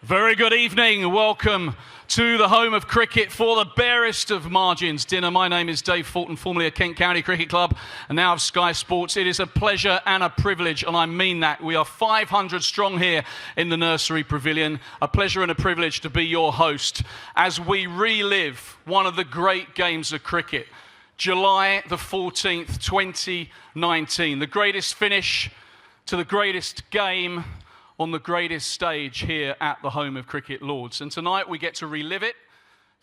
Very good evening. Welcome to the home of cricket for the barest of margins dinner. My name is Dave Fulton, formerly of Kent County Cricket Club and now of Sky Sports. It is a pleasure and a privilege, and I mean that. We are 500 strong here in the Nursery Pavilion. A pleasure and a privilege to be your host as we relive one of the great games of cricket. July the 14th, 2019. The greatest finish to the greatest game on the greatest stage here at the home of Cricket Lords. And tonight we get to relive it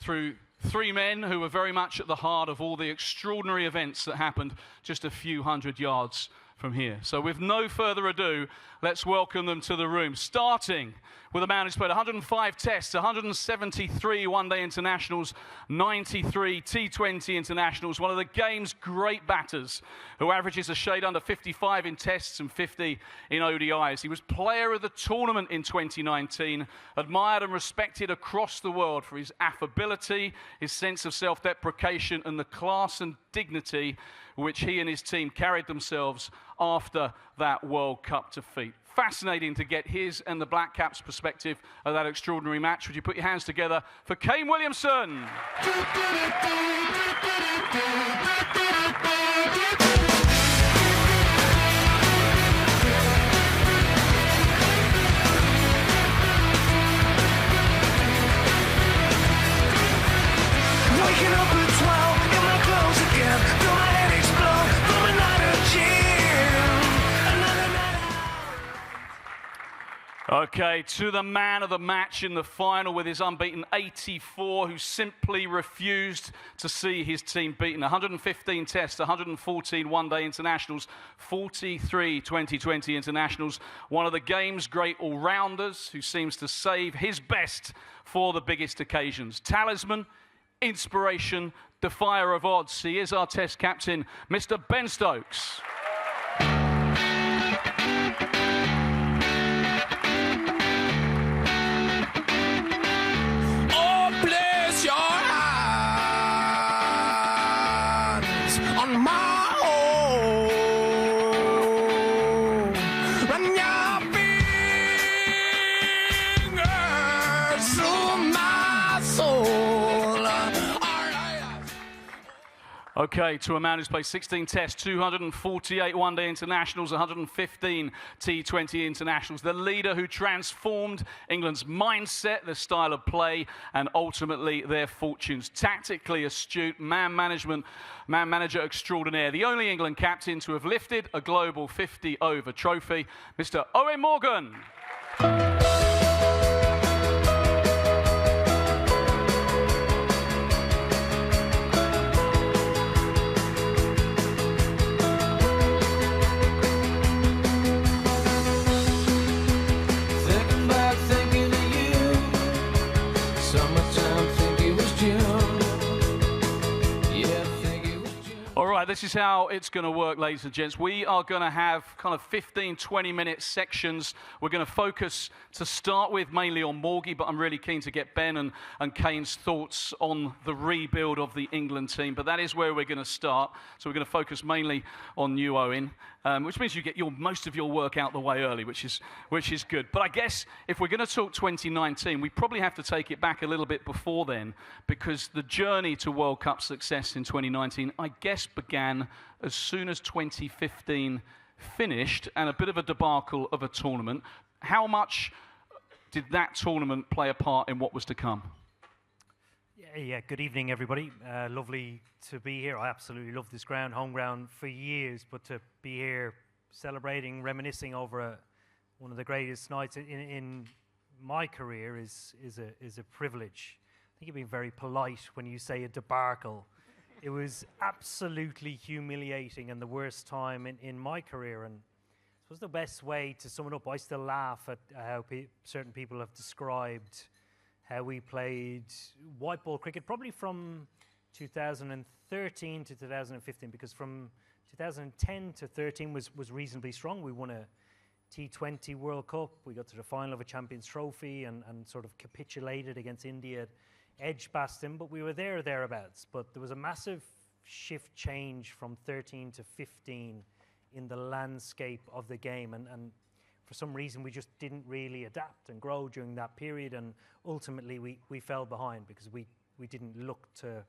through three men who were very much at the heart of all the extraordinary events that happened just a few hundred yards from here. So with no further ado, let's welcome them to the room, starting with a man who's played 105 tests, 173 one-day internationals, 93 T20 internationals, one of the game's great batters, who averages a shade under 55 in tests and 50 in ODIs. He was player of the tournament in 2019, admired and respected across the world for his affability, his sense of self-deprecation, and the class and dignity which he and his team carried themselves after that World Cup defeat. Fascinating to get his and the Black Caps' perspective of that extraordinary match. Would you put your hands together for Kane Williamson? Waking up at 12 in my clothes again, feel my head explode from a night of gin. Another night out. Okay, to the man of the match in the final with his unbeaten 84, who simply refused to see his team beaten. 115 tests, 114 one-day internationals, 43 2020 internationals. One of the game's great all-rounders who seems to save his best for the biggest occasions. Talisman, inspiration, defier of odds. He is our test captain, Mr. Ben Stokes. Oh, place your hands on my home. Run your fingers through my soul. Okay, to a man who's played 16 tests, 248 one-day internationals, 115 T20 internationals, the leader who transformed England's mindset, their style of play, and ultimately their fortunes. Tactically astute, man manager extraordinaire, the only England captain to have lifted a global 50-over trophy, Mr. Eoin Morgan. This is how it's going to work, ladies and gents. We are going to have kind of 15, 20-minute sections. We're going to focus to start with mainly on Morgie, but I'm really keen to get Ben and Kane's thoughts on the rebuild of the England team. But that is where we're going to start. So we're going to focus mainly on you, Eoin, which means you get most of your work out the way early, which is good. But I guess if we're going to talk 2019, we probably have to take it back a little bit before then, because the journey to World Cup success in 2019, I guess, began as soon as 2015 finished, and a bit of a debacle of a tournament. How much did that tournament play a part in what was to come? Yeah, good evening, everybody. Lovely to be here. I absolutely love this ground, home ground for years, but to be here celebrating, reminiscing over one of the greatest nights in my career is a privilege. I think you're being very polite when you say a debacle. It was absolutely humiliating and the worst time in my career. And it was the best way to sum it up. I still laugh at how certain people have described how we played white ball cricket, probably from 2013 to 2015, because from 2010 to 13 was reasonably strong. We won a T20 World Cup. We got to the final of a Champions Trophy and sort of capitulated against India. Edgbaston, but we were there or thereabouts. But there was a massive shift change from 13 to 15 in the landscape of the game. And for some reason, we just didn't really adapt and grow during that period, and ultimately we fell behind because we didn't look to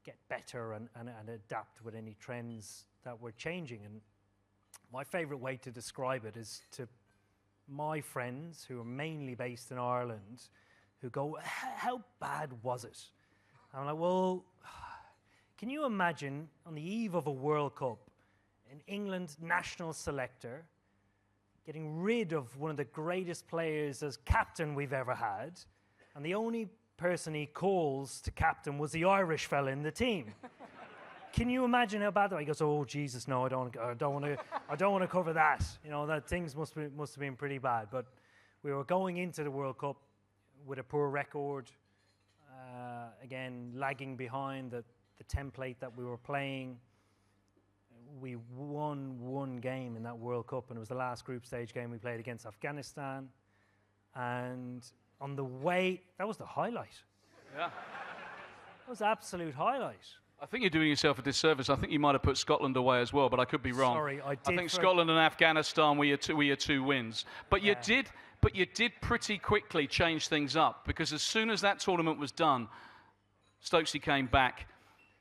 get better and adapt with any trends that were changing. And my favourite way to describe it is to my friends who are mainly based in Ireland who go, how bad was it? I'm like, well, can you imagine on the eve of a World Cup, an England national selector getting rid of one of the greatest players as captain we've ever had, and the only person he calls to captain was the Irish fella in the team? Can you imagine how bad that? He goes, "Oh Jesus, no, I don't want to cover that." You know, that things must have been pretty bad. But we were going into the World Cup with a poor record, again lagging behind the template that we were playing. We won one game in that World Cup, and it was the last group stage game we played against Afghanistan. And on the way, that was the highlight. Yeah. That was the absolute highlight. I think you're doing yourself a disservice. I think you might have put Scotland away as well, but I could be wrong. Sorry, I did. I think Scotland and Afghanistan were your two wins. But you did pretty quickly change things up, because as soon as that tournament was done, Stokesy came back.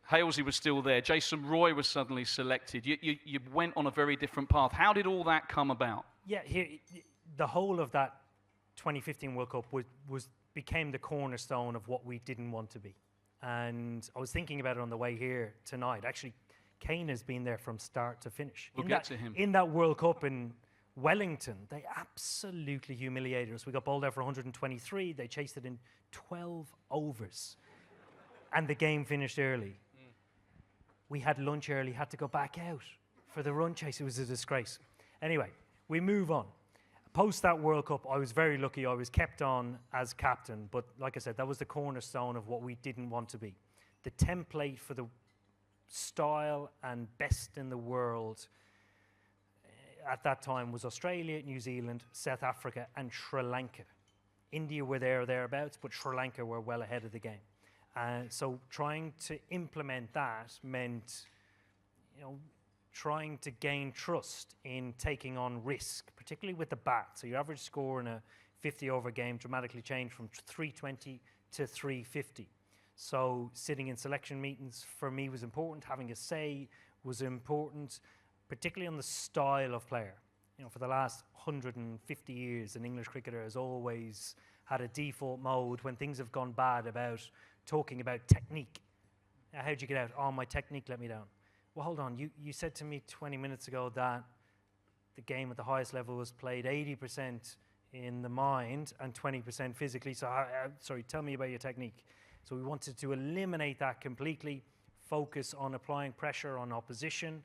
Halesey was still there. Jason Roy was suddenly selected. You went on a very different path. How did all that come about? Yeah, the whole of that 2015 World Cup became the cornerstone of what we didn't want to be. And I was thinking about it on the way here tonight. Actually, Kane has been there from start to finish. We'll get to him. In that World Cup in Wellington, they absolutely humiliated us. We got bowled out for 123. They chased it in 12 overs. And the game finished early. We had lunch early, had to go back out for the run chase. It was a disgrace. Anyway, we move on. Post that World Cup, I was very lucky. I was kept on as captain, but like I said, that was the cornerstone of what we didn't want to be. The template for the style and best in the world at that time was Australia, New Zealand, South Africa, and Sri Lanka. India were there or thereabouts, but Sri Lanka were well ahead of the game. So trying to implement that meant, trying to gain trust in taking on risk, particularly with the bat. So your average score in a 50-over game dramatically changed from 320 to 350. So sitting in selection meetings for me was important. Having a say was important, particularly on the style of player. For the last 150 years, an English cricketer has always had a default mode when things have gone bad about talking about technique. How'd you get out? Oh, my technique let me down. Well, hold on. You said to me 20 minutes ago that the game at the highest level was played 80% in the mind and 20% physically. So, sorry, tell me about your technique. So we wanted to eliminate that completely, focus on applying pressure on opposition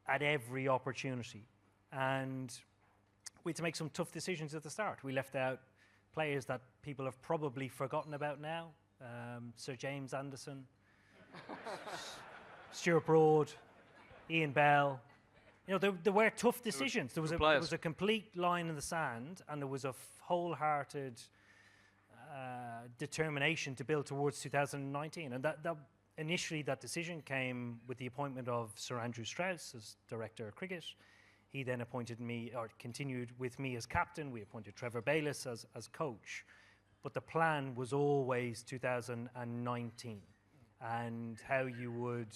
at every opportunity. And we had to make some tough decisions at the start. We left out players that people have probably forgotten about now. Sir James Anderson, Stuart Broad, Ian Bell. There were tough decisions. There was a complete line in the sand, and there was a wholehearted determination to build towards 2019. And initially that decision came with the appointment of Sir Andrew Strauss as director of cricket. He then appointed me, or continued with me as captain. We appointed Trevor Bayliss as coach. But the plan was always 2019, and how you would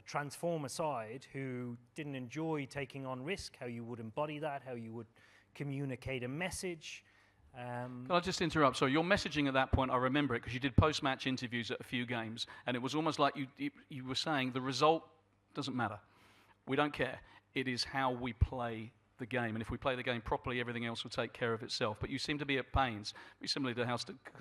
transform a side who didn't enjoy taking on risk, how you would embody that, how you would communicate a message. Can I just interrupt? So your messaging at that point, I remember it because you did post-match interviews at a few games, and it was almost like you were saying the result doesn't matter. We don't care. It is how we play the game, and if we play the game properly, everything else will take care of itself. But you seem to be at pains, very similar to how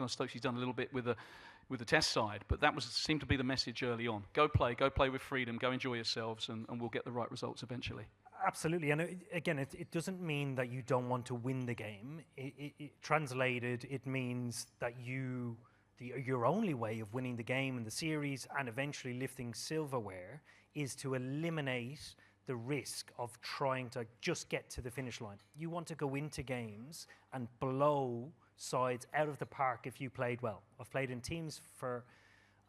Stokes done a little bit with the test side, but that seemed to be the message early on. Go play with freedom, go enjoy yourselves, and we'll get the right results eventually. Absolutely, and it doesn't mean that you don't want to win the game. Translated, it means that your only way of winning the game in the series and eventually lifting silverware is to eliminate the risk of trying to just get to the finish line. You want to go into games and blow sides out of the park if you played well. I've played in teams for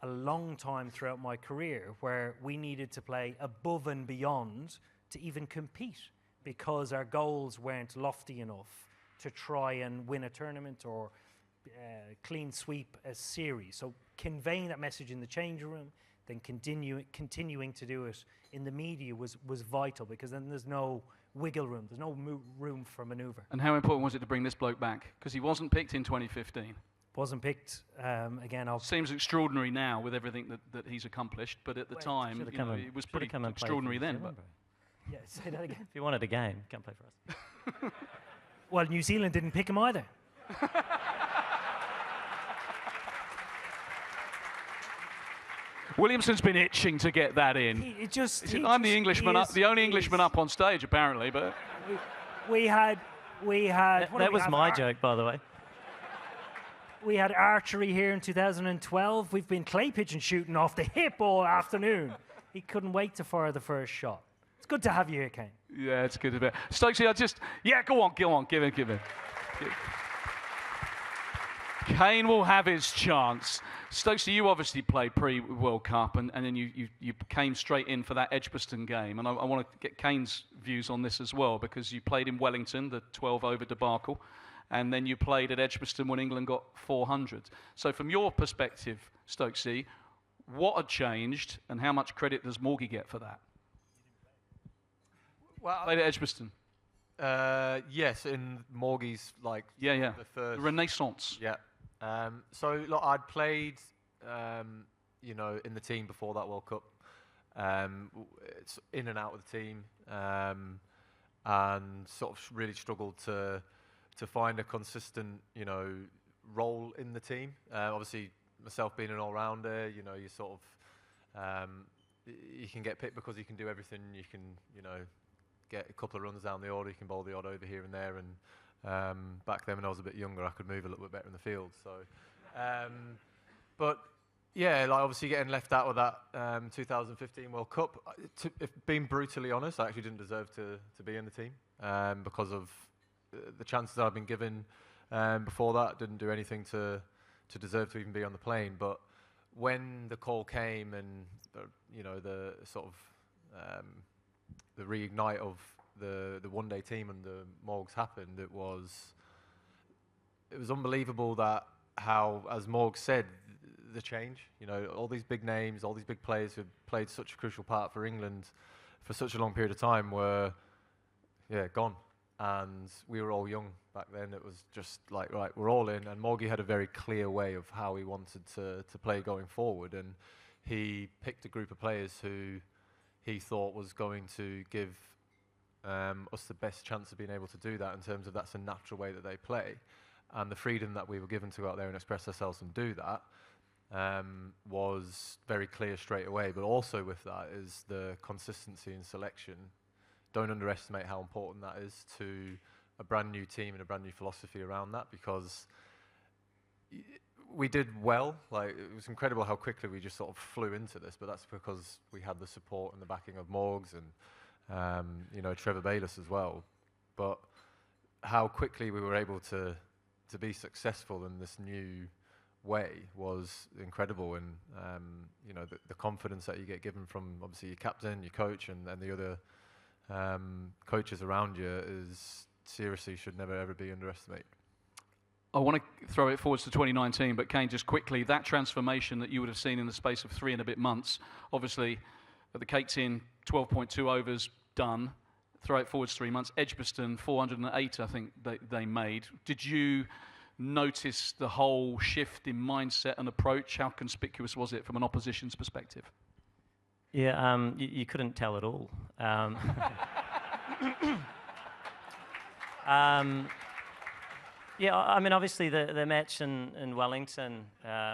a long time throughout my career where we needed to play above and beyond to even compete. because our goals weren't lofty enough to try and win a tournament or clean sweep a series. So conveying that message in the changing room, then continuing to do it in the media was vital, because then there's no wiggle room, there's no room for manoeuvre. And how important was it to bring this bloke back? Because he wasn't picked in 2015. Wasn't picked again. Seems extraordinary now with everything that he's accomplished, but at the time, it was pretty extraordinary then. But yeah, say that again. If you wanted a game, come play for us. Well, New Zealand didn't pick him either. Williamson's been itching to get that in. I'm the Englishman, the only Englishman up on stage apparently, but we had. That was my joke, by the way. We had archery here in 2012. We've been clay pigeon shooting off the hip all afternoon. He couldn't wait to fire the first shot. It's good to have you here, Kane. Yeah, it's good to be. Stokesy, go on, give it. Kane will have his chance. Stokesy, you obviously played pre-World Cup, and then you came straight in for that Edgbaston game. And I want to get Kane's views on this as well, because you played in Wellington, the 12-over debacle, and then you played at Edgbaston when England got 400. So from your perspective, Stokesy, what had changed, and how much credit does Morgie get for that? Well, played at Edgbaston. Yes, in Morgie's the first Renaissance. Yeah. So look, I'd played, in the team before that World Cup. It's in and out of the team, and sort of really struggled to find a consistent, role in the team. Obviously, myself being an all-rounder, you sort of you can get picked because you can do everything. You can, get a couple of runs down the order. You can bowl the odd over here and there. And back then, when I was a bit younger, I could move a little bit better in the field. So, but yeah, obviously getting left out of that 2015 World Cup. If being brutally honest, I actually didn't deserve to be in the team because of the chances that I've been given before that. Didn't do anything to deserve to even be on the plane. But when the call came and the sort of the reignite of the one-day team and the Morgs happened, it was unbelievable that how, as Morg said, the change. All these big names, all these big players who played such a crucial part for England for such a long period of time were, gone. And we were all young back then. It was just like, right, we're all in. And Morgie had a very clear way of how he wanted to play going forward. And he picked a group of players who he thought was going to give us the best chance of being able to do that, in terms of that's a natural way that they play. And the freedom that we were given to go out there and express ourselves and do that was very clear straight away. But also with that is the consistency in selection. Don't underestimate how important that is to a brand new team and a brand new philosophy around that, because we did well. It was incredible how quickly we just sort of flew into this, but that's because we had the support and the backing of Morgs and Trevor Bayliss as well. But how quickly we were able to be successful in this new way was incredible. And the confidence that you get given from obviously your captain, your coach, and the other coaches around you is seriously should never ever be underestimated. I want to throw it forwards to 2019, but Kane, just quickly, that transformation that you would have seen in the space of 3 and a bit months, obviously at the Cape Tin, 12.2 overs done, throw it forwards 3 months, Edgbaston, 408 I think they made. Did you notice the whole shift in mindset and approach? How conspicuous was it from an opposition's perspective? Yeah, you couldn't tell at all. Yeah, I mean, obviously the match in Wellington,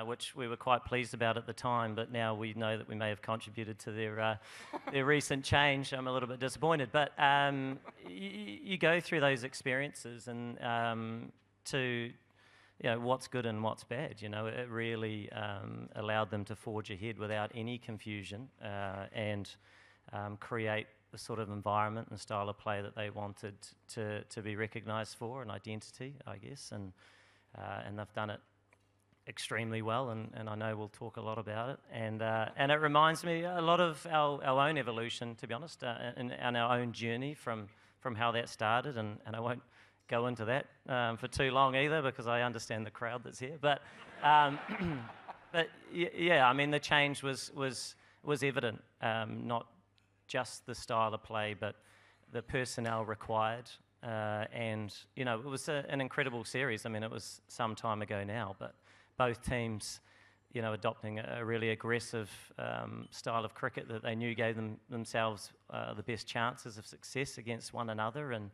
which we were quite pleased about at the time, but now we know that we may have contributed to their recent change. I'm a little bit disappointed, but you go through those experiences and to what's good and what's bad. It really allowed them to forge ahead without any confusion and create the sort of environment and style of play that they wanted to be recognised for, an identity, I guess, and they've done it extremely well, and I know we'll talk a lot about it, and it reminds me a lot of our own evolution, to be honest, and our own journey from from how that started, and I won't go into that for too long either, because I understand the crowd that's here. But yeah, I mean, the change was evident, not just the style of play, but the personnel required. And, you know, it was an incredible series. I mean, it was some time ago now, but both teams, you know, adopting a really aggressive style of cricket that they knew gave themselves the best chances of success against one another. And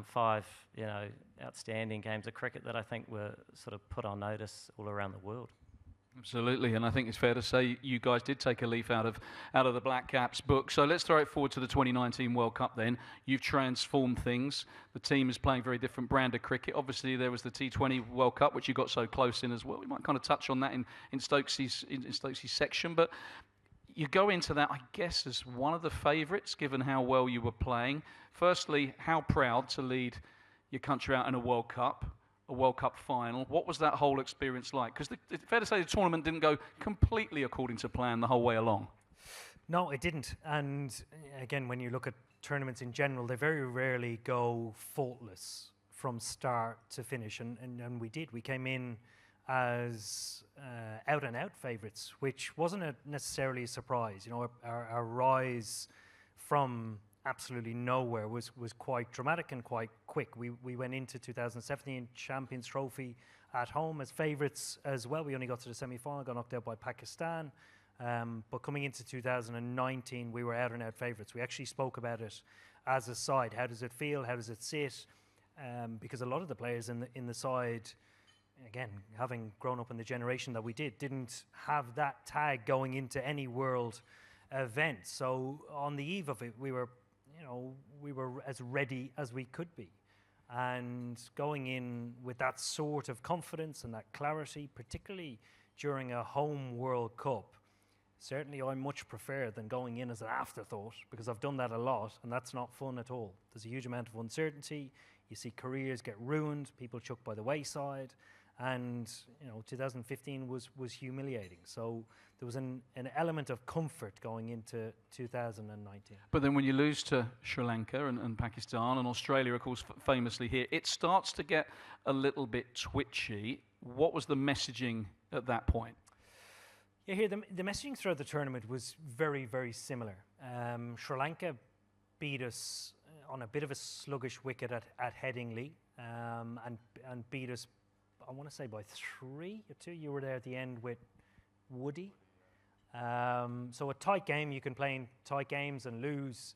5, you know, outstanding games of cricket that I think were sort of put on notice all around the world. Absolutely, and I think it's fair to say you guys did take a leaf out of the Black Caps book. So let's throw it forward to the 2019 World Cup then. You've transformed things. The team is playing a very different brand of cricket. Obviously, there was the T20 World Cup, which you got so close in as well. We might kind of touch on that in Stokes' section, but you go into that, I guess, as one of the favourites, given how well you were playing. Firstly, how proud to lead your country out in a World Cup final. What was that whole experience like? Because it's fair to say the tournament didn't go completely according to plan the whole way along. No, it didn't. And again, when you look at tournaments in general, they very rarely go faultless from start to finish. And we did. We came in as out-and-out favourites, which wasn't necessarily a surprise. You know, our rise from absolutely nowhere was quite dramatic and quite quick. We went into 2017 Champions Trophy at home as favourites as well. We only got to the semi-final, got knocked out by Pakistan. But coming into 2019, we were out-and-out favourites. We actually spoke about it as a side. How does it feel? How does it sit? Because a lot of the players in the side, again, having grown up in the generation that we didn't have that tag going into any world event. So on the eve of it, we were as ready as we could be. And going in with that sort of confidence and that clarity, particularly during a home World Cup, certainly I much prefer than going in as an afterthought, because I've done that a lot, and that's not fun at all. There's a huge amount of uncertainty. You see careers get ruined, people chucked by the wayside, and 2015 was humiliating. So there was an element of comfort going into 2019. But then when you lose to Sri Lanka and Pakistan and Australia, of course, famously here, it starts to get a little bit twitchy. What was the messaging at that point? Yeah, here the messaging throughout the tournament was very, very similar. Sri Lanka beat us on a bit of a sluggish wicket at Headingley, and beat us, I want to say, by 3 or 2. You were there at the end with Woody. So a tight game, you can play in tight games and lose.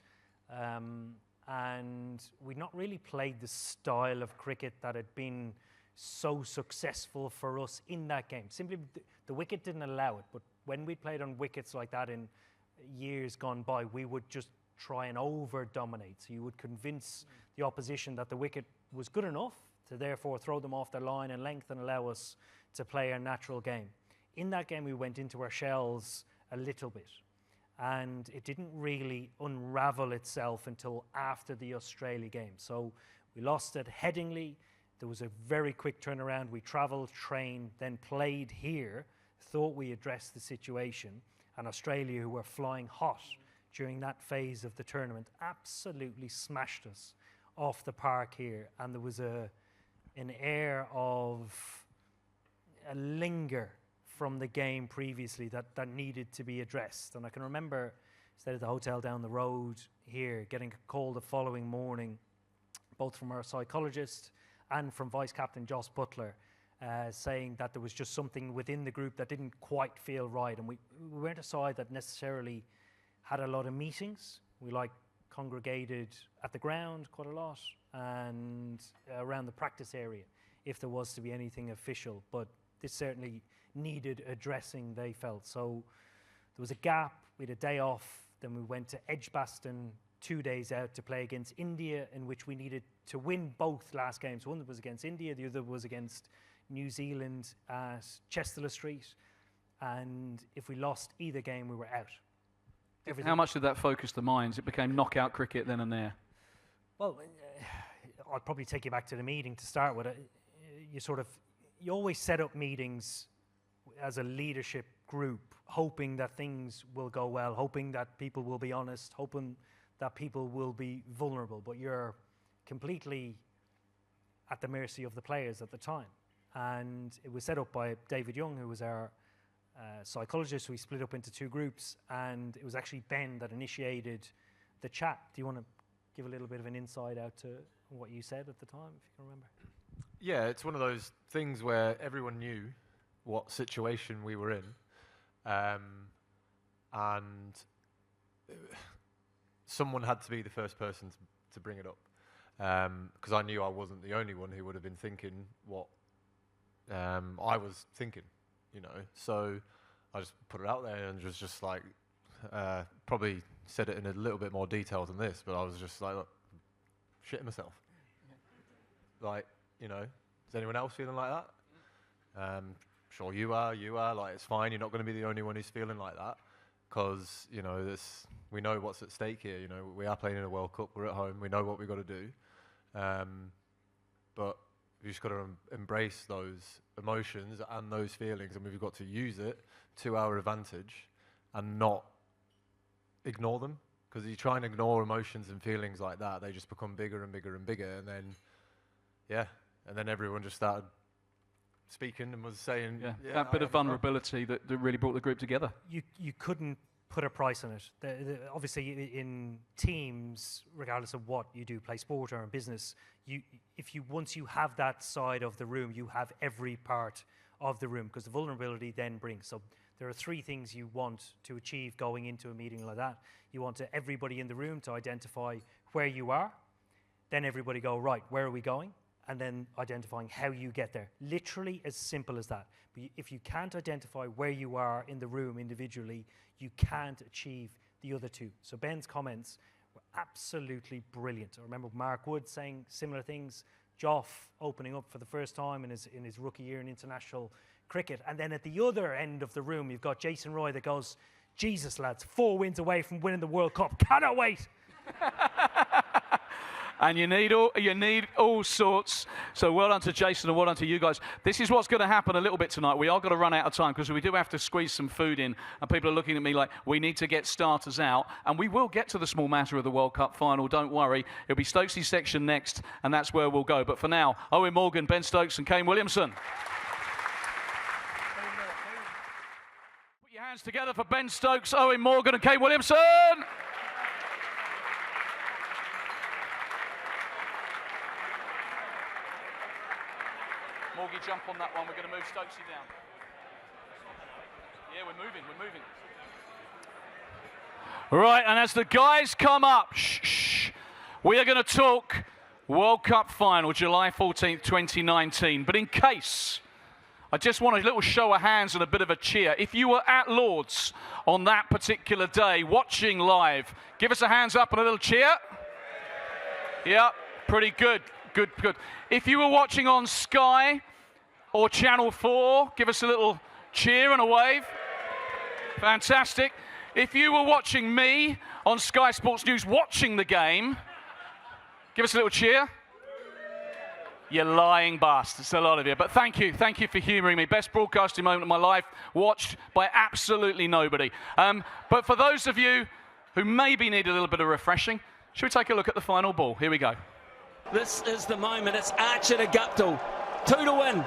And we'd not really played the style of cricket that had been so successful for us in that game. Simply, the wicket didn't allow it. But when we played on wickets like that in years gone by, we would just try and over-dominate. So you would convince the opposition that the wicket was good enough to therefore throw them off their line and length and allow us to play our natural game. In that game, we went into our shells a little bit, and it didn't really unravel itself until after the Australia game. So we lost at Headingley. There was a very quick turnaround. We travelled, trained, then played here, thought we addressed the situation, and Australia, who were flying hot during that phase of the tournament, absolutely smashed us off the park here. And there was an air of a linger from the game previously that needed to be addressed. And I can remember, stayed at the hotel down the road here, getting a call the following morning, both from our psychologist and from Vice-Captain Joss Butler, saying that there was just something within the group that didn't quite feel right. And we weren't a side that necessarily had a lot of meetings. We congregated at the ground quite a lot and around the practice area if there was to be anything official. But this certainly needed addressing, they felt. So there was a gap. We had a day off. Then we went to Edgbaston 2 days out to play against India, in which we needed to win both last games. One was against India, the other was against New Zealand at Chester Street. And if we lost either game, we were out. Everything. How much did that focus the minds? It became knockout cricket then and there. Well, I'll probably take you back to the meeting to start with. You always set up meetings as a leadership group, hoping that things will go well, hoping that people will be honest, hoping that people will be vulnerable, but you're completely at the mercy of the players at the time. And it was set up by David Young, who was our psychologist. We split up into 2 groups, and it was actually Ben that initiated the chat. Do you want to give a little bit of an insight out to what you said at the time, if you can remember? Yeah, it's one of those things where everyone knew what situation we were in, and someone had to be the first person to bring it up, because I knew I wasn't the only one who would have been thinking what I was thinking, you know. So I just put it out there and was just like, probably said it in a little bit more detail than this, but I was just like, look, shitting myself. Like, you know, is anyone else feeling like that? Sure you are, like, it's fine, you're not going to be the only one who's feeling like that, because, you know, we know what's at stake here, you know, we are playing in a World Cup, we're at home, we know what we've got to do, but we've just got to embrace those emotions and those feelings, and we've got to use it to our advantage and not ignore them, because you try and ignore emotions and feelings like that, they just become bigger and bigger and bigger, and then, yeah, and then everyone just started speaking and was saying... Yeah, that bit of vulnerability that really brought the group together. You couldn't put a price on it. Obviously, in teams, regardless of what you do, play sport or in business, once you have that side of the room, you have every part of the room, because the vulnerability then brings. So there are 3 things you want to achieve going into a meeting like that. You want everybody in the room to identify where you are. Then everybody go, right, where are we going? And then identifying how you get there. Literally as simple as that. But if you can't identify where you are in the room individually, you can't achieve the other 2. So Ben's comments were absolutely brilliant. I remember Mark Wood saying similar things, Joff opening up for the first time in his rookie year in international cricket. And then at the other end of the room, you've got Jason Roy that goes, Jesus, lads, 4 wins away from winning the World Cup. Cannot wait. And you need all sorts. So well done to Jason and well done to you guys. This is what's going to happen a little bit tonight. We are going to run out of time because we do have to squeeze some food in. And people are looking at me like, we need to get starters out. And we will get to the small matter of the World Cup final. Don't worry. It'll be Stokes' section next, and that's where we'll go. But for now, Eoin Morgan, Ben Stokes and Kane Williamson. Put your hands together for Ben Stokes, Eoin Morgan and Kane Williamson. Morgie, jump on that one. We're going to move Stokesy down. Yeah, we're moving. Right, and as the guys come up, we are going to talk World Cup final, July 14th, 2019. But in case, I just want a little show of hands and a bit of a cheer. If you were at Lord's on that particular day, watching live, give us a hands up and a little cheer. Yeah, pretty good. Good. If you were watching on Sky or Channel 4, give us a little cheer and a wave. Fantastic. If you were watching me on Sky Sports News watching the game, give us a little cheer. You lying bastards, a lot of you. But thank you for humouring me. Best broadcasting moment of my life, watched by absolutely nobody. But for those of you who maybe need a little bit of refreshing, should we take a look at the final ball? Here we go. This is the moment. It's Archer to Guptill. 2 to win.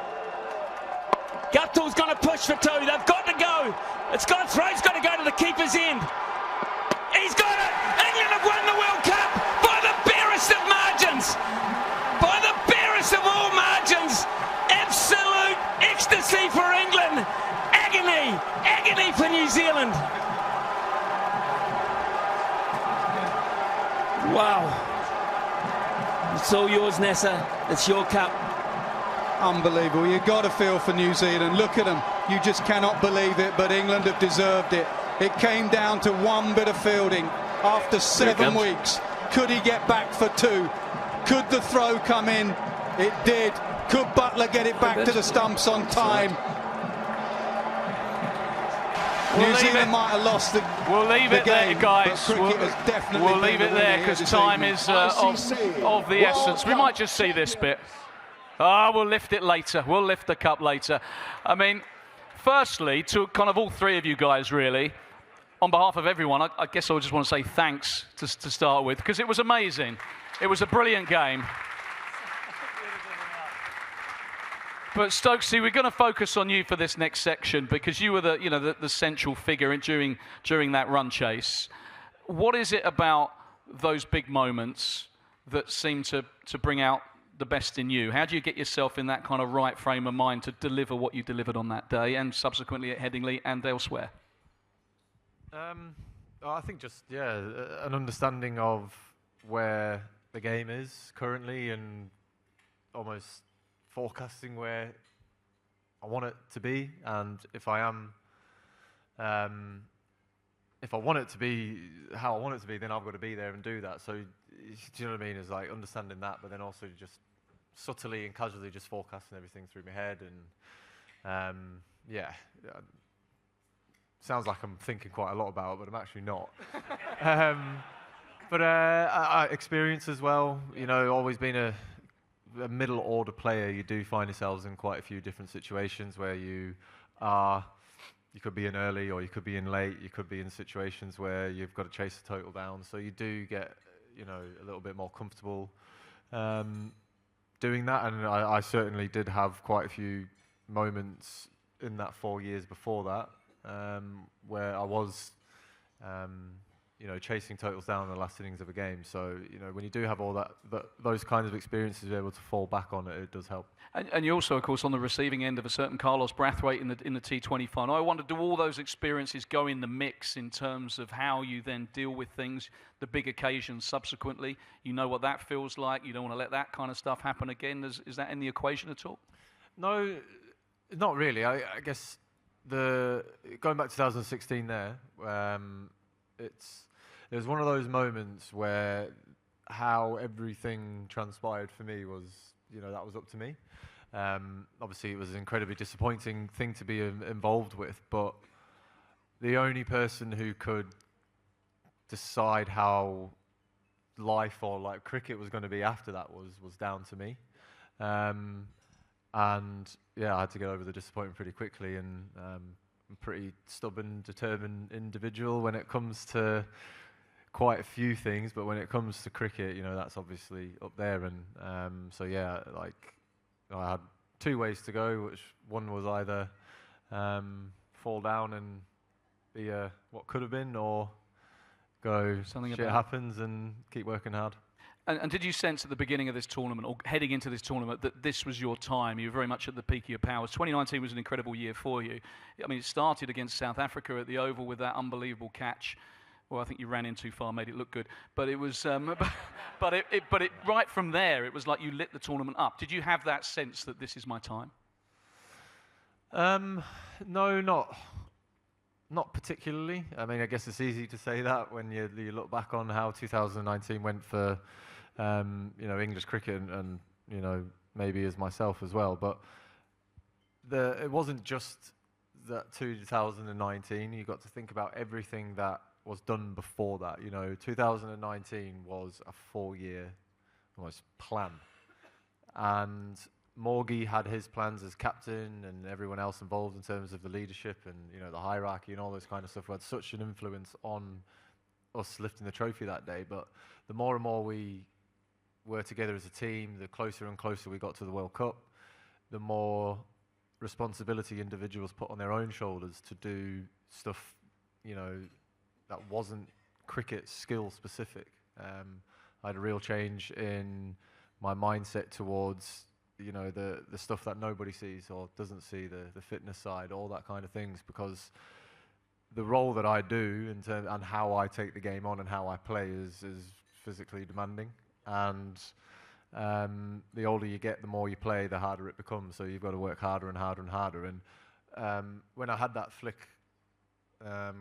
Guptill's going to push for 2. They've got to go. It's gone through. It's got to go to the keeper's end. He's got it. England have won the World Cup by the barest of margins. By the barest of all margins. Absolute ecstasy for England. Agony for New Zealand. Wow. It's all yours, Nasser. It's your cup. Unbelievable. You've got to feel for New Zealand. Look at them. You just cannot believe it, but England have deserved it. It came down to one bit of fielding after 7 weeks. Could he get back for 2? Could the throw come in? It did. Could Butler get it back to the stumps on time? New Zealand might have lost the game. We'll leave it there, guys. We'll leave it there because time is of the essence. We might just see this bit. We'll lift it later. We'll lift the cup later. I mean, firstly, to kind of all 3 of you guys, really, on behalf of everyone, I guess I just want to say thanks to start with, because it was amazing. It was a brilliant game. But Stokesy, we're going to focus on you for this next section because you were the central figure during that run chase. What is it about those big moments that seem to bring out the best in you? How do you get yourself in that kind of right frame of mind to deliver what you delivered on that day and subsequently at Headingley and elsewhere? I think just an understanding of where the game is currently and almost forecasting where I want it to be, and if I want it to be how I want it to be, then I've got to be there and do that. So, do you know what I mean? It's like understanding that, but then also just subtly and casually just forecasting everything through my head, and sounds like I'm thinking quite a lot about it, but I'm actually not. But experience as well. You know, always been a middle order player. You do find yourselves in quite a few different situations where you could be in early or you could be in late. You could be in situations where you've got to chase the total down. So you do get, a little bit more comfortable doing that. And I certainly did have quite a few moments in that 4 years before that where I was chasing totals down in the last innings of a game. So, when you do have all those kinds of experiences, you're able to fall back on it, it does help. And you're also, of course, on the receiving end of a certain Carlos Brathwaite in the T20 final. I wonder, do all those experiences go in the mix in terms of how you then deal with things, the big occasions subsequently? You know what that feels like. You don't want to let that kind of stuff happen again. Is that in the equation at all? No, not really. I guess going back to 2016 there, it was one of those moments where how everything transpired for me was, that was up to me. Obviously, it was an incredibly disappointing thing to be involved with, but the only person who could decide how life or like cricket was going to be after that was down to me. And yeah, I had to get over the disappointment pretty quickly, and I'm a pretty stubborn, determined individual when it comes to quite a few things, but when it comes to cricket, that's obviously up there. And so yeah, like I had two ways to go, which one was either fall down and be what could have been, or go shit happens and keep working hard. And did you sense at the beginning of this tournament, or heading into this tournament, that this was your time? You were very much at the peak of your powers. 2019 was an incredible year for you. I mean, it started against South Africa at the Oval with that unbelievable catch. Well, I think you ran in too far, made it look good. But it was, but it right from there, it was like you lit the tournament up. Did you have that sense that this is my time? No, not particularly. I mean, I guess it's easy to say that when you look back on how 2019 went for, English cricket and maybe as myself as well. But it wasn't just that 2019. You got to think about everything that was done before that. 2019 was a 4-year almost plan, and Morgie had his plans as captain and everyone else involved in terms of the leadership and the hierarchy and all this kind of stuff. We had such an influence on us lifting the trophy that day. But the more and more we were together as a team, the closer and closer we got to the World Cup, the more responsibility individuals put on their own shoulders to do stuff, that wasn't cricket skill specific. I had a real change in my mindset towards the stuff that nobody sees or doesn't see, the fitness side, all that kind of things, because the role that I do and how I take the game on and how I play is physically demanding. And the older you get, the more you play, the harder it becomes. So you've got to work harder and harder and harder. And when I had that flick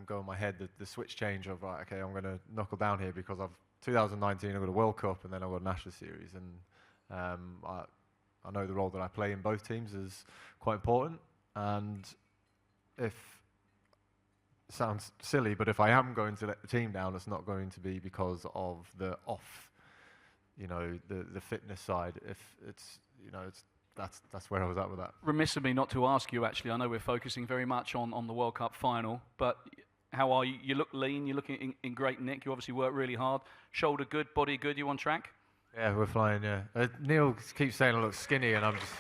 go in my head, the switch change of, right, okay, I'm going to knuckle down here because 2019 I've got a World Cup and then I've got a National Series. And I know the role that I play in both teams is quite important. And it sounds silly, but if I am going to let the team down, it's not going to be because of the the fitness side. If it's, that's where I was at with that. Remiss of me not to ask you, actually, I know we're focusing very much on the World Cup final, but how are you? You look lean. You're looking in great nick. You obviously work really hard. Shoulder good, body good. You on track? Yeah, we're flying, yeah. Neil keeps saying I look skinny, and I'm just...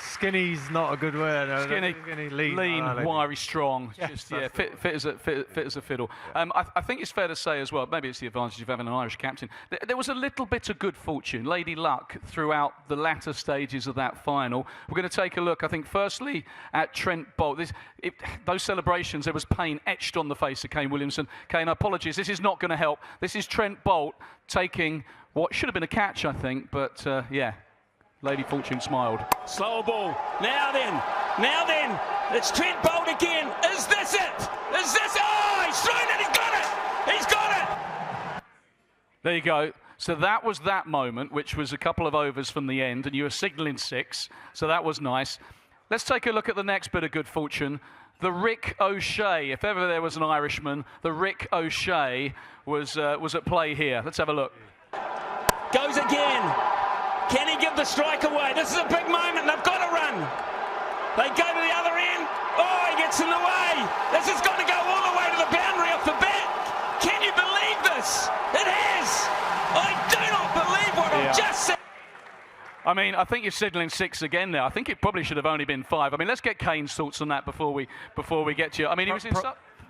Skinny's not a good word. Skinny, lean, wiry, strong. Yeah, just fit as a fiddle. Yeah. I think it's fair to say as well. Maybe it's the advantage of having an Irish captain. There was a little bit of good fortune, lady luck, throughout the latter stages of that final. We're going to take a look. I think firstly at Trent Boult. Those celebrations, there was pain etched on the face of Kane Williamson. Kane, apologies. This is not going to help. This is Trent Boult taking what should have been a catch, I think, but yeah. Lady Fortune smiled. Slow ball. Now then, it's Trent Boult again. Is this it? Is this it? Oh, he's thrown it. He's got it. He's got it. There you go. So that was that moment, which was a couple of overs from the end, and you were signalling 6. So that was nice. Let's take a look at the next bit of good fortune. The Rick O'Shea. If ever there was an Irishman, the Rick O'Shea was at play here. Let's have a look. Goes again. Can he give the strike away? This is a big moment. They've got to run. They go to the other end. Oh, he gets in the way. This is going to go all the way to the boundary off the bat. Can you believe this? It has. I do not believe what I've just said. I mean, I think you're signalling 6 again now. I think it probably should have only been 5. I mean, let's get Kane's thoughts on that before we get to you. I mean, he was in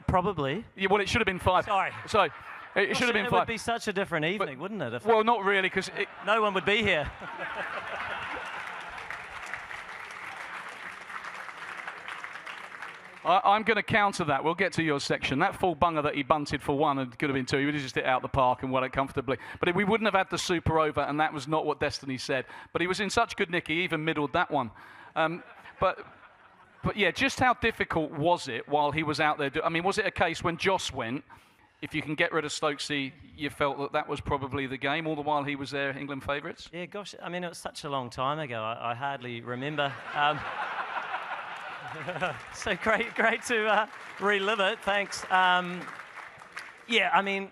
probably. Yeah, well, it should have been 5. Sorry. So it should have been 5. It would be such a different evening, wouldn't it? Well, not really, because no one would be here. I'm going to counter that. We'll get to your section. That full bunger that he bunted for 1 and could have been 2. He would have just hit out the park and won it comfortably. But we wouldn't have had the super over, and that was not what Destiny said. But he was in such good nick, he even middled that one. But yeah, just how difficult was it while he was out there? I mean, was it a case when Joss went, if you can get rid of Stokesy, you felt that was probably the game, all the while he was there, England favourites? Yeah, gosh, I mean, it was such a long time ago. I hardly remember. So great to relive it. Thanks. Yeah, I mean,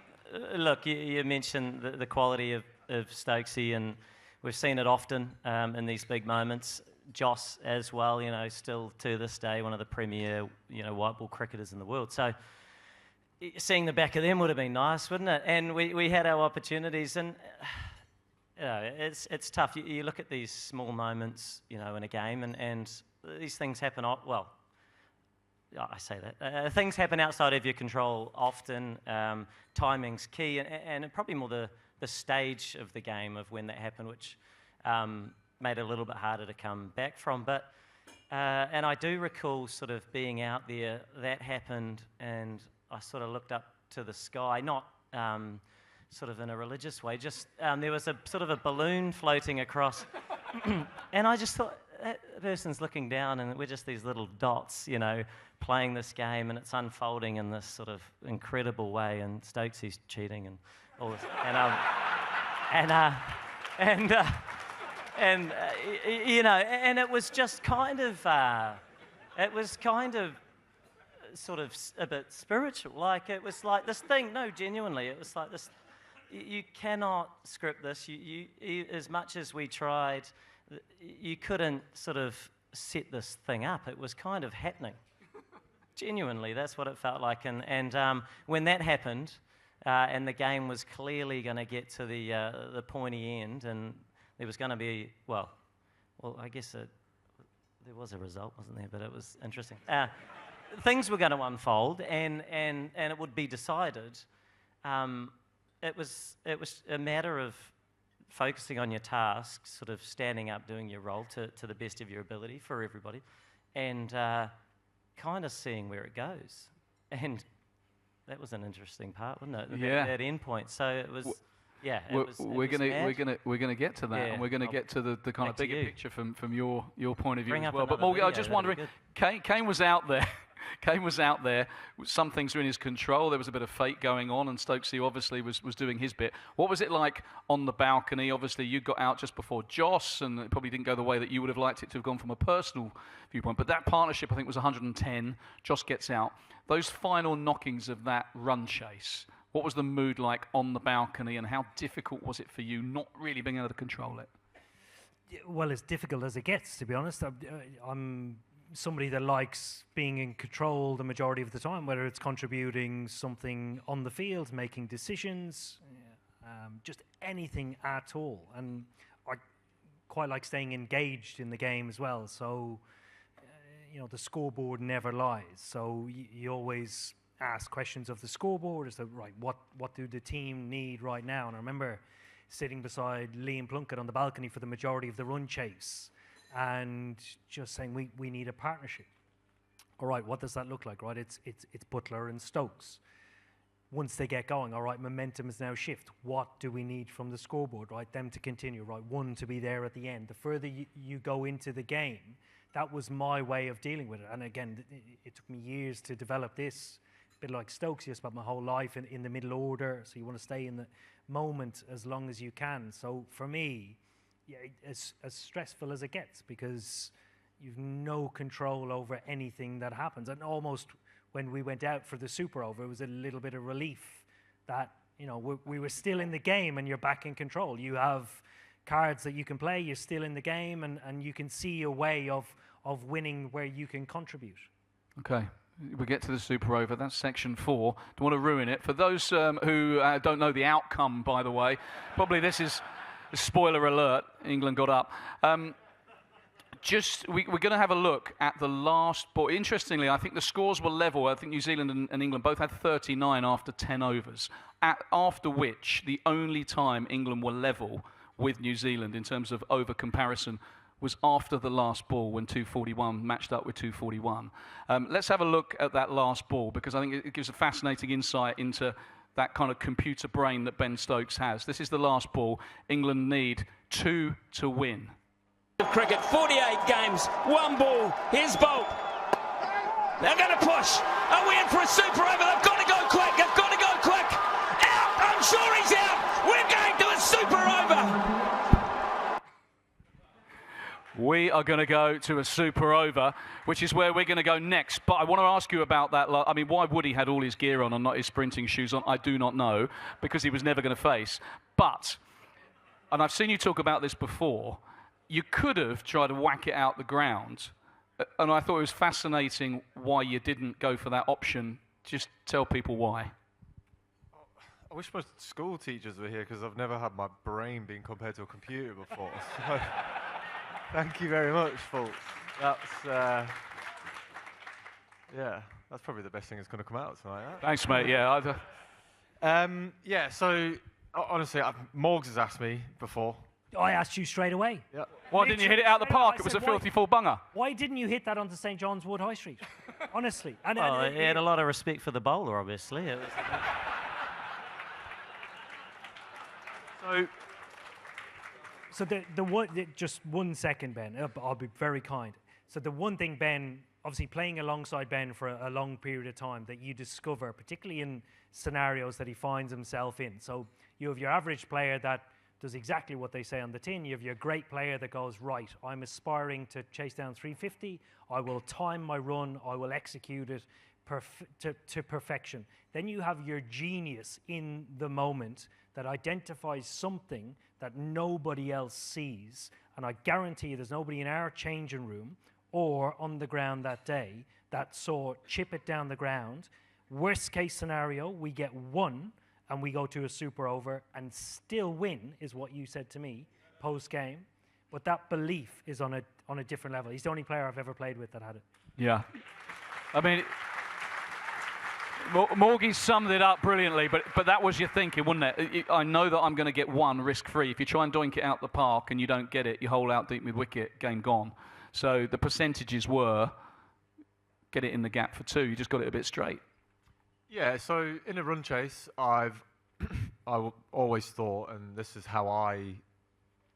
look, you mentioned the quality of Stokesy, and we've seen it often in these big moments. Joss as well, you know, still to this day one of the premier, you know, white ball cricketers in the world. So seeing the back of them would have been nice, wouldn't it? And we had our opportunities, and you know, it's tough. You look at these small moments, you know, in a game, and these things happen. Well, I say that things happen outside of your control often. Timing's key, and probably more the stage of the game of when that happened, which made it a little bit harder to come back from. But and I do recall sort of being out there. That happened, and I sort of looked up to the sky, not sort of in a religious way. Just there was a sort of a balloon floating across, and I just thought, that person's looking down, and we're just these little dots, you know, playing this game, and it's unfolding in this sort of incredible way. And Stokesy's cheating and all this, you know, and it was just kind of, sort of a bit spiritual. Like it was like this thing. No, genuinely, it was like this. You cannot script this. You as much as we tried, you couldn't sort of set this thing up. It was kind of happening. Genuinely, that's what it felt like. And when that happened, and the game was clearly going to get to the pointy end, and there was going to be, well, I guess there was a result, wasn't there? But it was interesting. Things were going to unfold, and it would be decided. It was a matter of focusing on your tasks, sort of standing up, doing your role to the best of your ability for everybody, and kind of seeing where it goes. And that was an interesting part, wasn't it? Yeah. That end point. So it was. Yeah, we're gonna get to that, and we're gonna get to the kind of bigger picture from your point of view as well. But Morgan, I was just wondering, Kane was out there. Kane was out there. Some things were in his control. There was a bit of fate going on, and Stokesy obviously was doing his bit. What was it like on the balcony? Obviously, you got out just before Joss, and it probably didn't go the way that you would have liked it to have gone from a personal viewpoint. But that partnership, I think, was 110. Joss gets out. Those final knockings of that run chase, what was the mood like on the balcony, and how difficult was it for you not really being able to control it? Well, as difficult as it gets, to be honest. I'm somebody that likes being in control the majority of the time, whether it's contributing something on the field, making decisions, just anything at all. And I quite like staying engaged in the game as well. So, the scoreboard never lies. So you always ask questions of the scoreboard as to, right, what do the team need right now? And I remember sitting beside Liam Plunkett on the balcony for the majority of the run chase and just saying, we need a partnership. All right, what does that look like, right? It's Butler and Stokes. Once they get going, all right, momentum is now shift. What do we need from the scoreboard, right? Them to continue, right? One to be there at the end. The further you go into the game, that was my way of dealing with it. And again, it took me years to develop this. A bit like Stokes, you spent my whole life in the middle order, so you want to stay in the moment as long as you can. So for me, yeah, as stressful as it gets, because you've no control over anything that happens. And almost when we went out for the Super Over, it was a little bit of relief that, we were still in the game and you're back in control. You have cards that you can play, you're still in the game, and you can see a way of winning where you can contribute. Okay. We get to the Super Over. That's section 4. Don't want to ruin it. For those who don't know the outcome, by the way, probably this is a spoiler alert. England got up. We're going to have a look at the last ball. Interestingly, I think the scores were level. I think New Zealand and England both had 39 after 10 overs, after which the only time England were level with New Zealand in terms of over comparison was after the last ball when 241 matched up with 241. Let's have a look at that last ball, because I think it gives a fascinating insight into that kind of computer brain that Ben Stokes has. This is the last ball. England need 2 to win. Cricket, 48 games, 1 ball. Here's Bolt. They're going to push. Are we in for a Super Over? They've got to go quick. They've got to go quick. Out. I'm sure he's out. We're going to a Super Over. We are going to go to a Super Over, which is where we're going to go next. But I want to ask you about that. I mean, why Woody had all his gear on and not his sprinting shoes on, I do not know, because he was never going to face. But, and I've seen you talk about this before, you could have tried to whack it out the ground. And I thought it was fascinating why you didn't go for that option. Just tell people why. I wish my school teachers were here, because I've never had my brain being compared to a computer before. So thank you very much, folks. That's that's probably the best thing that's going to come out tonight. Huh? Thanks, mate. Yeah. So honestly, Morgs has asked me before. I asked you straight away. Yeah. Why didn't you hit it out the park? It was a filthy full bunger. Why didn't you hit that onto St John's Wood High Street? Honestly. And He had a lot of respect for the bowler, obviously. It was So just 1 second, Ben. I'll be very kind. So the one thing, Ben, obviously playing alongside Ben for a long period of time, that you discover, particularly in scenarios that he finds himself in. So you have your average player that does exactly what they say on the tin. You have your great player that goes, right, I'm aspiring to chase down 350. I will time my run. I will execute it to perfection. Then you have your genius in the moment that identifies something that nobody else sees. And I guarantee you there's nobody in our changing room or on the ground that day that saw chip it down the ground. Worst case scenario, we get 1 and we go to a Super Over and still win, is what you said to me post-game. But that belief is on a different level. He's the only player I've ever played with that had it. Yeah. I mean, Morgie summed it up brilliantly, but that was your thinking, wasn't it? I know that I'm going to get 1 risk-free. If you try and doink it out the park and you don't get it, you hole out deep mid-wicket, game gone. So the percentages were get it in the gap for 2. You just got it a bit straight. Yeah, so in a run chase, I always thought, and this is how I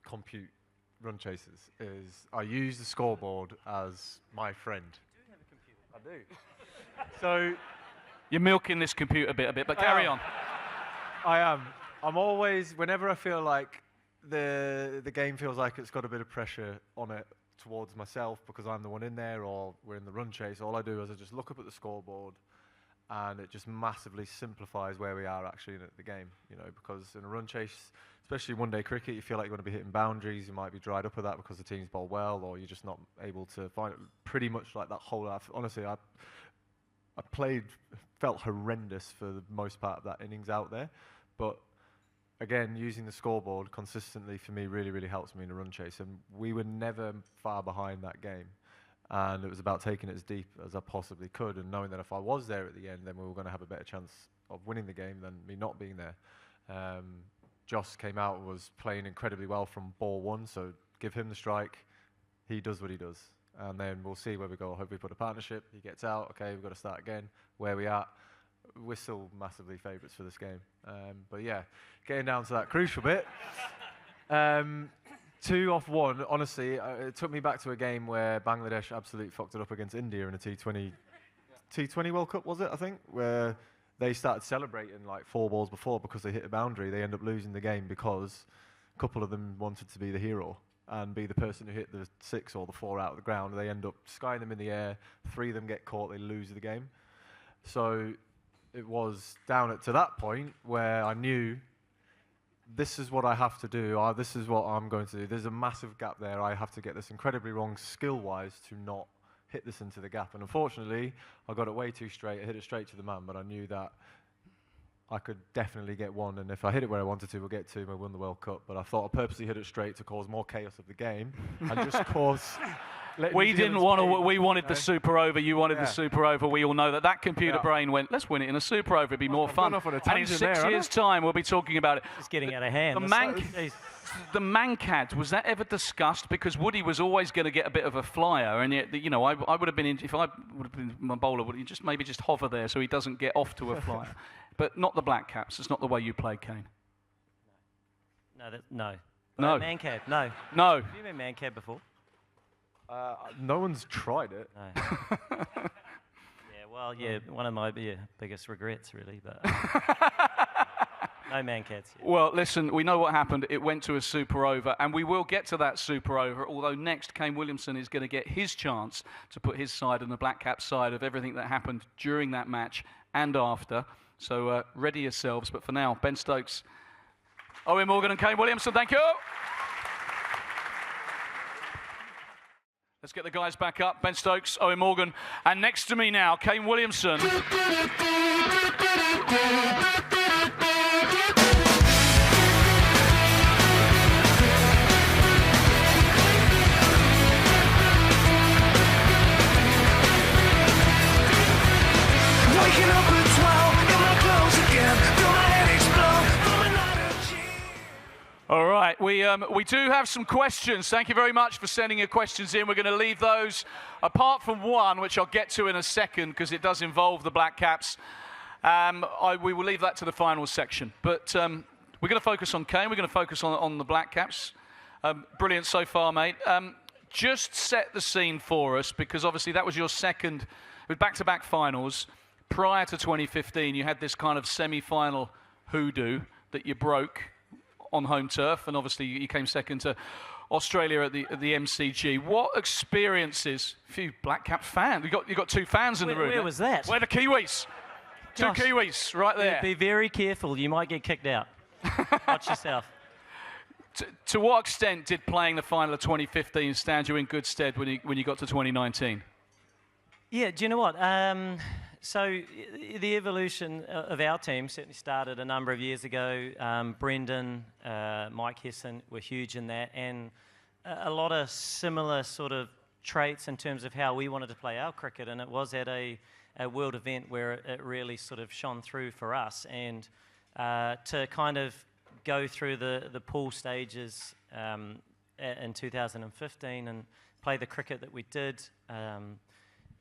compute run chases, is I use the scoreboard as my friend. You do have a computer. I do. So you're milking this computer bit a bit, but carry on. I am. I'm always, whenever I feel like the game feels like it's got a bit of pressure on it towards myself because I'm the one in there or we're in the run chase, all I do is I just look up at the scoreboard and it just massively simplifies where we are actually in the game, you know, because in a run chase, especially one-day cricket, you feel like you're going to be hitting boundaries, you might be dried up with that because the team's bowled well, or you're just not able to find it. Pretty much like that whole, honestly, I felt horrendous for the most part of that innings out there, but again, using the scoreboard consistently for me really helps me in a run chase, and we were never far behind that game. And it was about taking it as deep as I possibly could, and knowing that if I was there at the end, then we were going to have a better chance of winning the game than me not being there. Joss came out and was playing incredibly well from ball one, so give him the strike. He does what he does. And then we'll see where we go. I hope we put a partnership. He gets out. Okay, we've got to start again. Where we at? We're still massively favourites for this game. But yeah, getting down to that crucial bit. 2 off 1, honestly, it took me back to a game where Bangladesh absolutely fucked it up against India in a T20 World Cup, was it, I think? Where they started celebrating like 4 balls before because they hit a boundary. They end up losing the game because a couple of them wanted to be the hero and be the person who hit the 6 or the 4 out of the ground. They end up skying them in the air. 3 of them get caught. They lose the game. So it was down to that point where I knew this is what I have to do. This is what I'm going to do. There's a massive gap there. I have to get this incredibly wrong skill-wise to not hit this into the gap. And unfortunately, I got it way too straight. I hit it straight to the man, but I knew that I could definitely get 1. And if I hit it where I wanted to, we'll get 2 and we'll win the World Cup. But I thought I'd purposely hit it straight to cause more chaos of the game and just cause... We didn't want to. We wanted the super over. You wanted the super over. We all know that computer brain went, let's win it in a super over. It'd be more fun. And in 6 years' time, we'll be talking about it. It's getting out of hand. The Mankad, was that ever discussed? Because Woody was always going to get a bit of a flyer, and yet, you know, I would have been if I would have been my bowler. Would he just maybe just hover there so he doesn't get off to a flyer? But not the Black Caps. It's not the way you play, Kane. No. No. Mankad. No. No. Have you been Mankad before? No one's tried it. No. One of my biggest regrets, really, but no Mankats. Well, listen, we know what happened. It went to a super over, and we will get to that super over, although next Kane Williamson is going to get his chance to put his side on the Black Cap side of everything that happened during that match and after. So ready yourselves. But for now, Ben Stokes, Eoin Morgan and Kane Williamson, thank you. Let's get the guys back up. Ben Stokes, Eoin Morgan, and next to me now, Kane Williamson. Waking up at 12 in my clothes again, feel my head explode from a night of cheese. All right, we do have some questions. Thank you very much for sending your questions in. We're going to leave those, apart from one, which I'll get to in a second because it does involve the Black Caps. We will leave that to the final section. But we're going to focus on Kane. We're going to focus on the Black Caps. Brilliant so far, mate. Just set the scene for us, because obviously that was your second, with back-to-back finals. Prior to 2015, you had this kind of semi-final hoodoo that you broke on home turf, and obviously you came second to Australia at the MCG. What experiences? A few Black Caps fans. You got 2 fans in the room. Where was that? Where the Kiwis? Josh, 2 Kiwis right there. Be very careful. You might get kicked out. Watch yourself. To what extent did playing the final of 2015 stand you in good stead when you got to 2019? Yeah, do you know what? So the evolution of our team certainly started a number of years ago. Brendan, Mike Hesson were huge in that, and a lot of similar sort of traits in terms of how we wanted to play our cricket, and it was at a world event where it really sort of shone through for us. And to kind of go through the pool stages in 2015 and play the cricket that we did,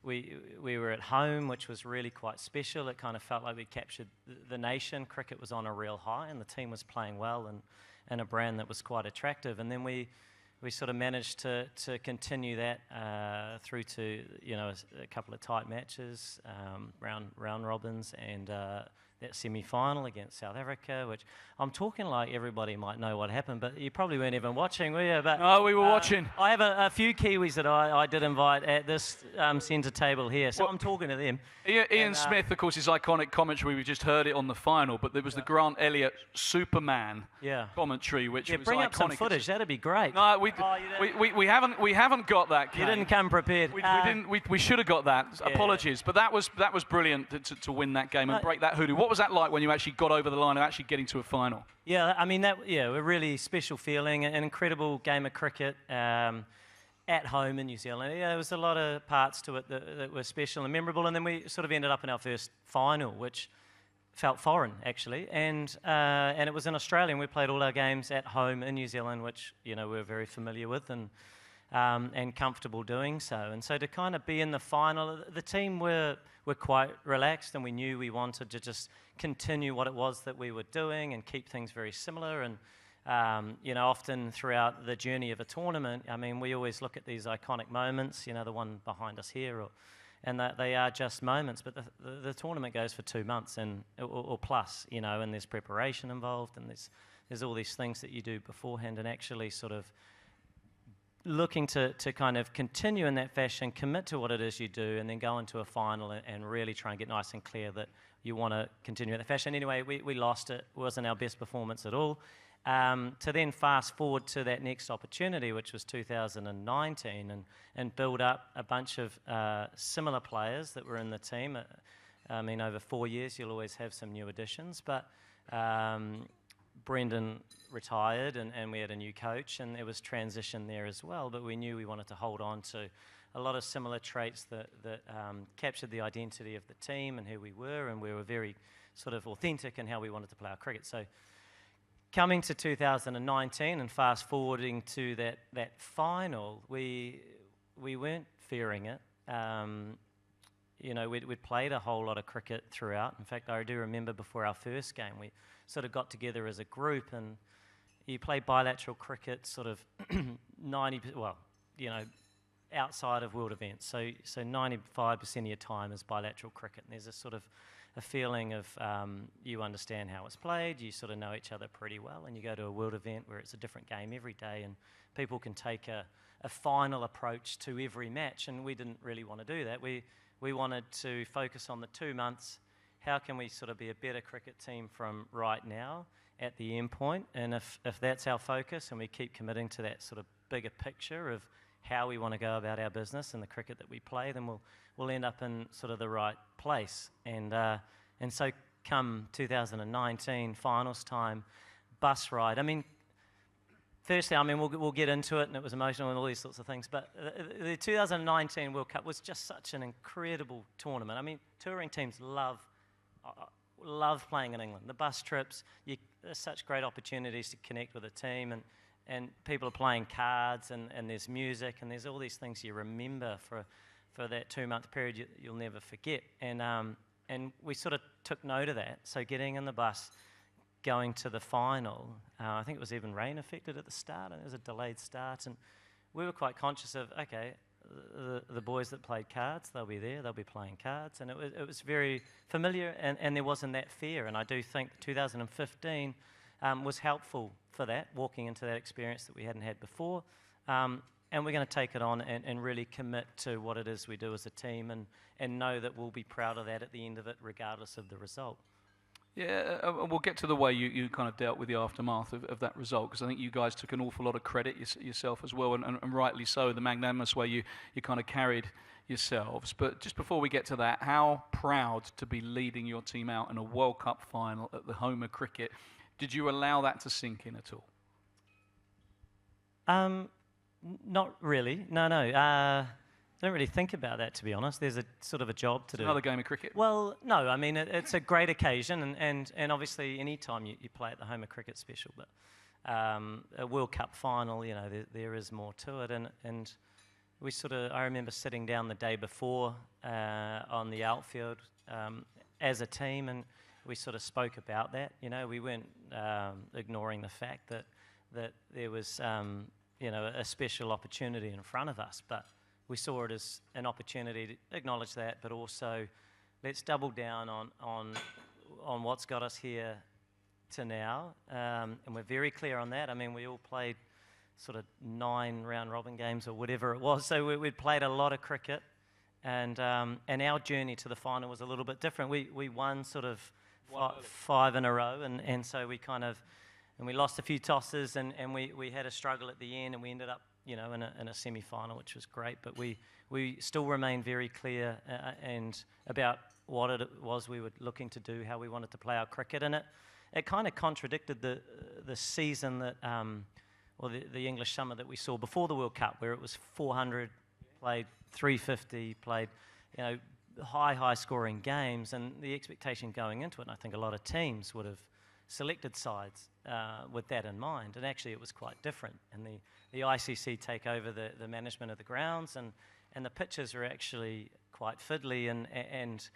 we were at home, which was really quite special. It kind of felt like we captured the nation. Cricket was on a real high, and the team was playing well, and a brand that was quite attractive. And then we sort of managed to continue that through to a couple of tight matches, round robins, and that semi-final against South Africa, which I'm talking like everybody might know what happened, but you probably weren't even watching, were you? But, No, we were watching. I have a few Kiwis that I did invite at this centre table here, so I'm talking to them. Ian Smith, of course, his iconic commentary, we just heard it on the final, but there was the Grant Elliott Superman commentary, which was bring iconic. up some footage, that'd be great. No, we haven't got that, Kane. You didn't come prepared. We should have got that. Apologies, but that was brilliant to win that game and break that hoodoo. What was that like when you actually got over the line and actually getting to a final? Yeah, I mean, a really special feeling, an incredible game of cricket at home in New Zealand. Yeah, there was a lot of parts to it that were special and memorable, and then we sort of ended up in our first final, which felt foreign, actually, and it was in Australia, and we played all our games at home in New Zealand, which, you know, we're very familiar with and comfortable doing so. And so to kind of be in the final, the team were quite relaxed, and we knew we wanted to just continue what it was that we were doing and keep things very similar. And you know, often throughout the journey of a tournament, I mean, we always look at these iconic moments, you know, the one behind us here, and that they are just moments, but the tournament goes for 2 months or plus, you know, and there's preparation involved, and there's all these things that you do beforehand, and actually sort of looking to kind of continue in that fashion, commit to what it is you do, and then go into a final and really try and get nice and clear that you want to continue in that fashion. Anyway, we lost it. It wasn't our best performance at all. To then fast forward to that next opportunity, which was 2019, and build up a bunch of similar players that were in the team. I mean, over 4 years, you'll always have some new additions, but Brendan retired, and we had a new coach, and there was transition there as well, but we knew we wanted to hold on to a lot of similar traits that captured the identity of the team and who we were, and we were very sort of authentic in how we wanted to play our cricket. So coming to 2019 and fast forwarding to that final, we weren't fearing it. You know, we'd played a whole lot of cricket throughout. In fact, I do remember before our first game, we sort of got together as a group, and you play bilateral cricket sort of 90%, well, you know, outside of world events. So 95% of your time is bilateral cricket, and there's a sort of a feeling of you understand how it's played, you sort of know each other pretty well, and you go to a world event where it's a different game every day, and people can take a final approach to every match, and we didn't really want to do that. We wanted to focus on the 2 months. How can we sort of be a better cricket team from right now at the end point? And if that's our focus, and we keep committing to that sort of bigger picture of how we want to go about our business and the cricket that we play, then we'll end up in sort of the right place. And so come 2019, finals time, bus ride. I mean, firstly, I mean, we'll get into it, and it was emotional and all these sorts of things, but the 2019 World Cup was just such an incredible tournament. I mean, touring teams love playing in England. The bus trips, there's such great opportunities to connect with a team, and people are playing cards, and there's music, and there's all these things you remember for that 2 month period you'll never forget. And we sort of took note of that. So getting in the bus, going to the final, I think it was even rain affected at the start, and it was a delayed start, and we were quite conscious of, okay, the boys that played cards, they'll be there, they'll be playing cards, and it was very familiar, and there wasn't that fear. And I do think 2015 was helpful for that, walking into that experience that we hadn't had before, and we're going to take it on and really commit to what it is we do as a team, and know that we'll be proud of that at the end of it, regardless of the result. Yeah, we'll get to the way you kind of dealt with the aftermath of that result, because I think you guys took an awful lot of credit yourself as well, and rightly so, the magnanimous way you kind of carried yourselves. But just before we get to that, how proud to be leading your team out in a World Cup final at the home of cricket. Did you allow that to sink in at all? Not really, no. I don't really think about that, to be honest. There's a sort of a job to do. Another game of cricket? Well, no. I mean, it's a great occasion, and obviously any time you play at the home of cricket special, but a World Cup final, you know, there is more to it, and we sort of, I remember sitting down the day before on the outfield as a team, and we sort of spoke about that. You know, we weren't ignoring the fact that there was, you know, a special opportunity in front of us, but we saw it as an opportunity to acknowledge that, but also let's double down on on what's got us here to now, and we're very clear on that. I mean, we all played sort of 9 round-robin games or whatever it was, so we'd played a lot of cricket, and our journey to the final was a little bit different. We won sort of 5 in a row, and so we kind of, and we lost a few tosses, and we had a struggle at the end, and we ended up, you know, in a semi-final, which was great, but we still remained very clear and about what it was we were looking to do, how we wanted to play our cricket, and it kind of contradicted the season that, or the English summer that we saw before the World Cup, where it was 400, played 350, played, you know, high scoring games, and the expectation going into it, and I think a lot of teams would have selected sides with that in mind, and actually it was quite different, and the ICC take over the management of the grounds, and the pitches were actually quite fiddly, and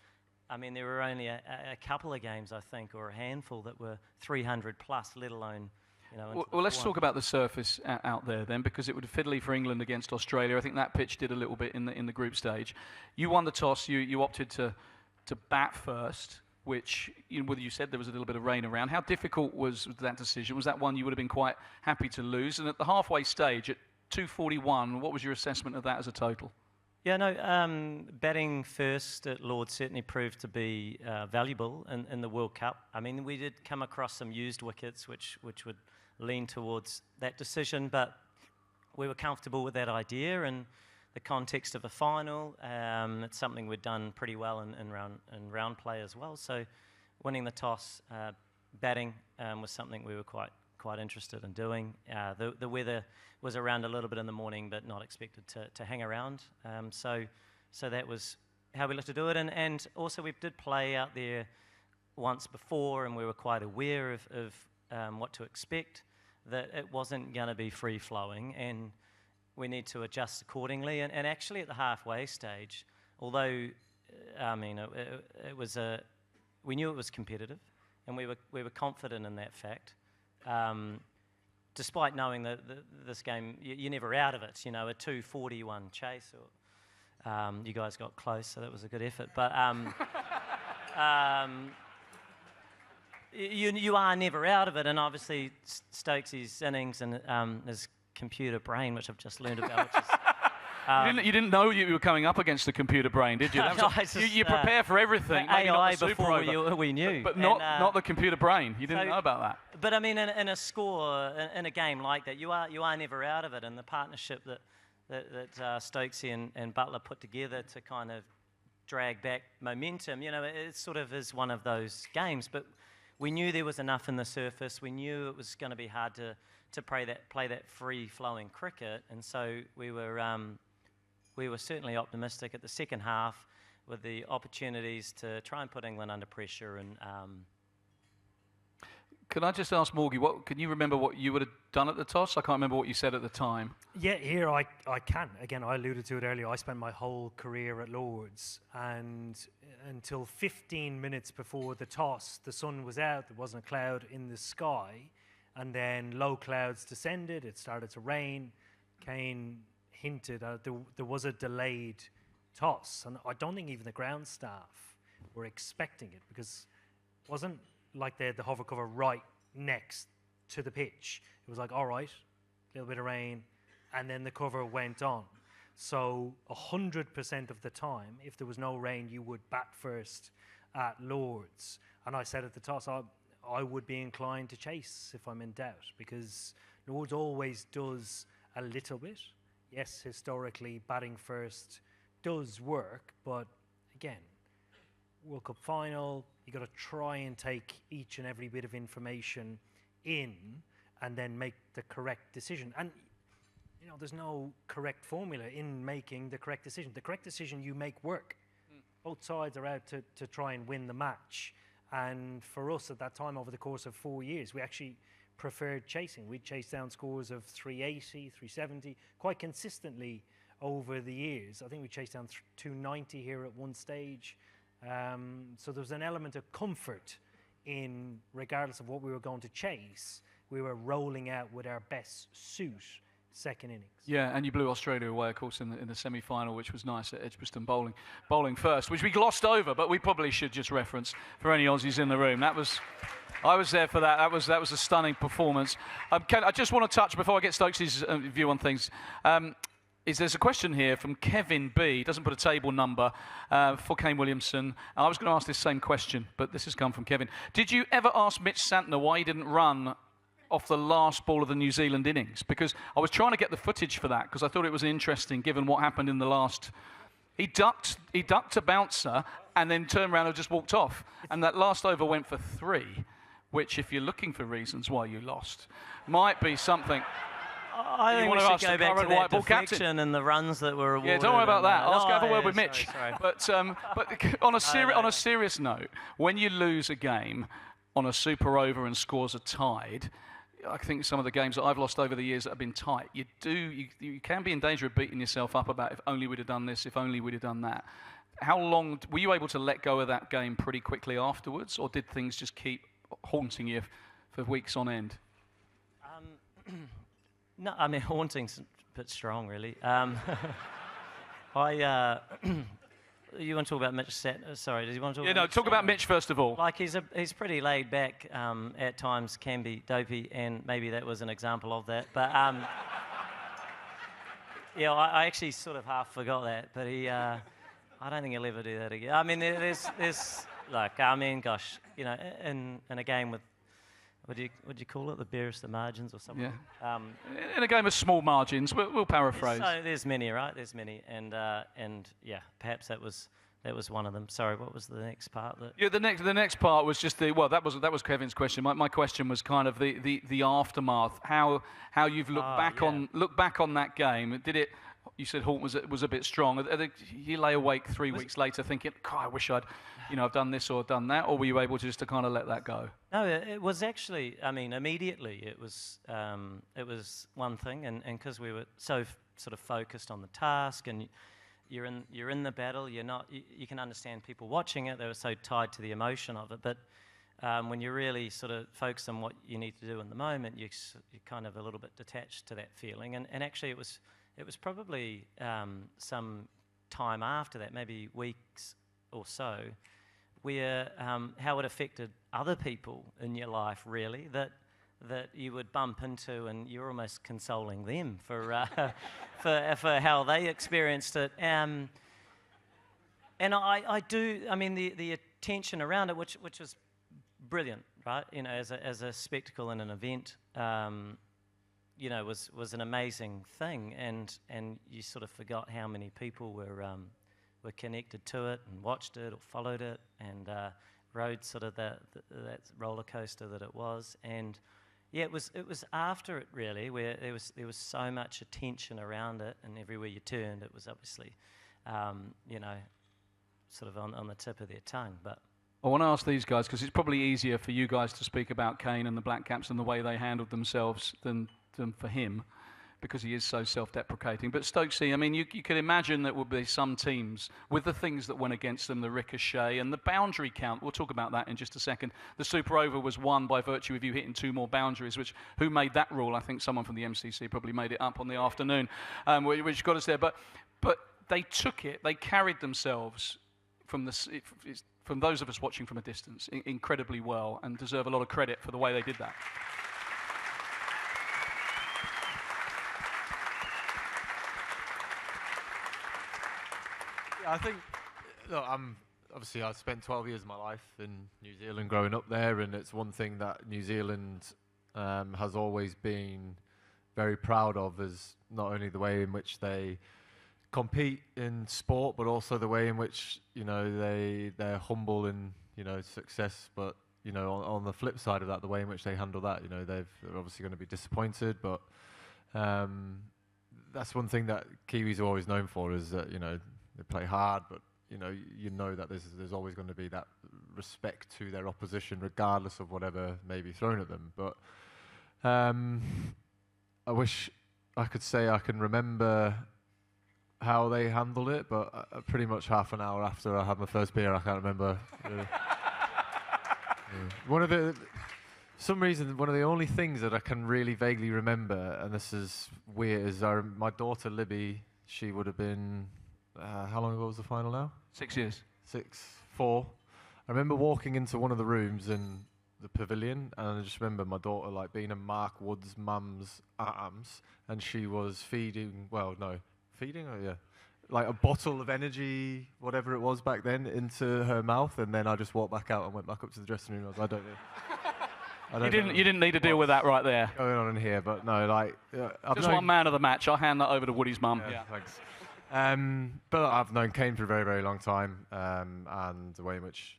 I mean, there were only a couple of games, I think, or a handful that were 300 plus, let alone, you know. Well, let's talk about the surface out there then, because it would have fiddly for England against Australia. I think that pitch did a little bit in the group stage. You won the toss. You opted to bat first, which you said there was a little bit of rain around. How difficult was that decision? Was that one you would have been quite happy to lose? And at the halfway stage, at 241, what was your assessment of that as a total? Yeah, no, batting first at Lord's certainly proved to be valuable in the World Cup. I mean, we did come across some used wickets which would lean towards that decision, but we were comfortable with that idea and the context of a final. It's something we'd done pretty well in round play as well. So winning the toss, batting was something we were quite interested in doing. The weather was around a little bit in the morning, but not expected to hang around. So that was how we looked to do it. And also we did play out there once before, and we were quite aware of what to expect, that it wasn't going to be free-flowing, and we need to adjust accordingly. And actually at the halfway stage, although, I mean, we knew it was competitive, and we were confident in that fact. Despite knowing that this game, you're never out of it, you know, a 241 chase, or you guys got close, so that was a good effort, but you are never out of it, and obviously Stokes' innings and his computer brain, which I've just learned about, which is, you didn't know you were coming up against the computer brain, did you? You prepare for everything. Maybe AI not the before we knew. But not the computer brain. You didn't know about that. But I mean, in a score, in a game like that, you are never out of it. And the partnership that Stokesy and Butler put together to kind of drag back momentum, you know, it sort of is one of those games. But we knew there was enough in the surface. We knew it was going to be hard to play that free-flowing cricket, and so we were certainly optimistic at the second half with the opportunities to try and put England under pressure. And can I just ask Morgie, can you remember what you would have done at the toss? I can't remember what you said at the time. Yeah, here I can. Again, I alluded to it earlier. I spent my whole career at Lord's, and until 15 minutes before the toss, the sun was out. There wasn't a cloud in the sky, and then low clouds descended. It started to rain. Kane hinted there was a delayed toss, and I don't think even the ground staff were expecting it, because it wasn't like they had the hover cover right next to the pitch. It was like, all right, a little bit of rain, and then the cover went on. So 100% of the time, if there was no rain, you would bat first at Lord's. And I said at the toss, I would be inclined to chase if I'm in doubt, because Lord's always does a little bit. Yes, historically, batting first does work, but again, World Cup final, you got to try and take each and every bit of information in and then make the correct decision. And, you know, there's no correct formula in making the correct decision. The correct decision you make work. Both sides are out to try and win the match. And for us at that time, over the course of 4 years, we actually preferred chasing. We'd chase down scores of 380, 370, quite consistently over the years. I think we chased down 290 here at one stage. So there was an element of comfort in, regardless of what we were going to chase, we were rolling out with our best suit second innings. Yeah, and you blew Australia away, of course, in the semi-final, which was nice at Edgbaston bowling first, which we glossed over, but we probably should just reference for any Aussies in the room. I was there for that. That was a stunning performance. I just want to touch, before I get Stokes' view on things, there's a question here from Kevin B. Doesn't put a table number for Kane Williamson. I was going to ask this same question, but this has come from Kevin. Did you ever ask Mitch Santner why he didn't run off the last ball of the New Zealand innings? Because I was trying to get the footage for that because I thought it was interesting given what happened in the last. He ducked a bouncer and then turned around and just walked off. And that last over went for 3, which, if you're looking for reasons why you lost, might be something. I think we should go back to that deflection and the runs that were awarded. Yeah, don't worry about that. I'll have a word with sorry, Mitch. sorry. But on a serious note, when you lose a game on a super over and scores are tied, I think some of the games that I've lost over the years that have been tight, you can be in danger of beating yourself up about if only we'd have done this, if only we'd have done that. How long were you able to let go of that game pretty quickly afterwards, or did things just keep haunting you for weeks on end? No, I mean, haunting's a bit strong, really. You want to talk about Mitch Santner? Sorry, did you want to talk about Mitch talk about Santner? Mitch first of all. Like, he's pretty laid back, at times can be dopey, and maybe that was an example of that. But, yeah, I actually sort of half forgot that, but I don't think he'll ever do that again. I mean, there's like, I mean, gosh, you know, in a game with, what do you call it? The barest of margins or something? Yeah. In a game of small margins, we'll paraphrase. So there's many, right? There's many, and yeah, perhaps that was one of them. Sorry, what was the next part? Yeah, the next part was just that was Kevin's question. My question was kind of the aftermath, how you've looked back on that game. Did it? You said Houghton was a bit strong. You lay awake 3 weeks later thinking, God, I wish I'd, I've done this or done that, or were you able to just to kind of let that go? No, it was actually, I mean, immediately it was one thing, and because we were so sort of focused on the task, and you're in the battle, you can understand people watching it, they were so tied to the emotion of it, but when you're really sort of focused on what you need to do in the moment, you're kind of a little bit detached to that feeling, and actually it was probably some time after that, maybe weeks or so, where how it affected other people in your life, really, that you would bump into, and you're almost consoling them for for how they experienced it. And I mean, the attention around it, which was brilliant, right? As a spectacle and an event. Was an amazing thing, and you sort of forgot how many people were connected to it and watched it or followed it and rode sort of that roller coaster that it was. And yeah, it was after it really where there was so much attention around it, and everywhere you turned, it was obviously sort of on the tip of their tongue. But I want to ask these guys, because it's probably easier for you guys to speak about Kane and the Black Caps and the way they handled themselves than for him, because he is so self-deprecating. But Stokesy, I mean, you could imagine that would be some teams with the things that went against them, the ricochet and the boundary count. We'll talk about that in just a second. The super over was won by virtue of you hitting 2 more boundaries, who made that rule? I think someone from the MCC probably made it up on the afternoon, which got us there. But they took it, they carried themselves from those of us watching from a distance incredibly well, and deserve a lot of credit for the way they did that. I think, look, obviously I spent 12 years of my life in New Zealand growing up there, and it's one thing that New Zealand has always been very proud of, is not only the way in which they compete in sport, but also the way in which they're humble in success. But on the flip side of that, the way in which they handle that, they're obviously going to be disappointed, but that's one thing that Kiwis are always known for, is that they play hard, but that there's always going to be that respect to their opposition, regardless of whatever may be thrown at them. But I wish I could say I can remember how they handled it, but pretty much half an hour after I had my first beer, I can't remember. some reason, one of the only things that I can really vaguely remember, and this is weird, is my daughter Libby, she would have been, how long ago was the final now? 6 years. 4. I remember walking into one of the rooms in the pavilion, and I just remember my daughter like being in Mark Wood's mum's arms, and she was feeding, like a bottle of energy, whatever it was back then, into her mouth, and then I just walked back out and went back up to the dressing room. I don't know. You didn't need to deal with that right there. Going on in here, but no, like Just one man of the match. I'll hand that over to Woody's mum. Yeah, thanks. But I've known Kane for a very, very long time, and the way in which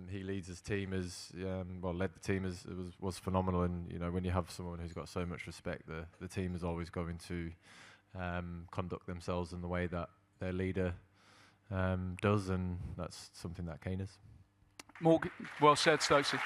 he leads his team led the team was phenomenal. And you know, when you have someone who's got so much respect, the team is always going to conduct themselves in the way that their leader does, and that's something that Kane is. Morgan, well said, Stokesy.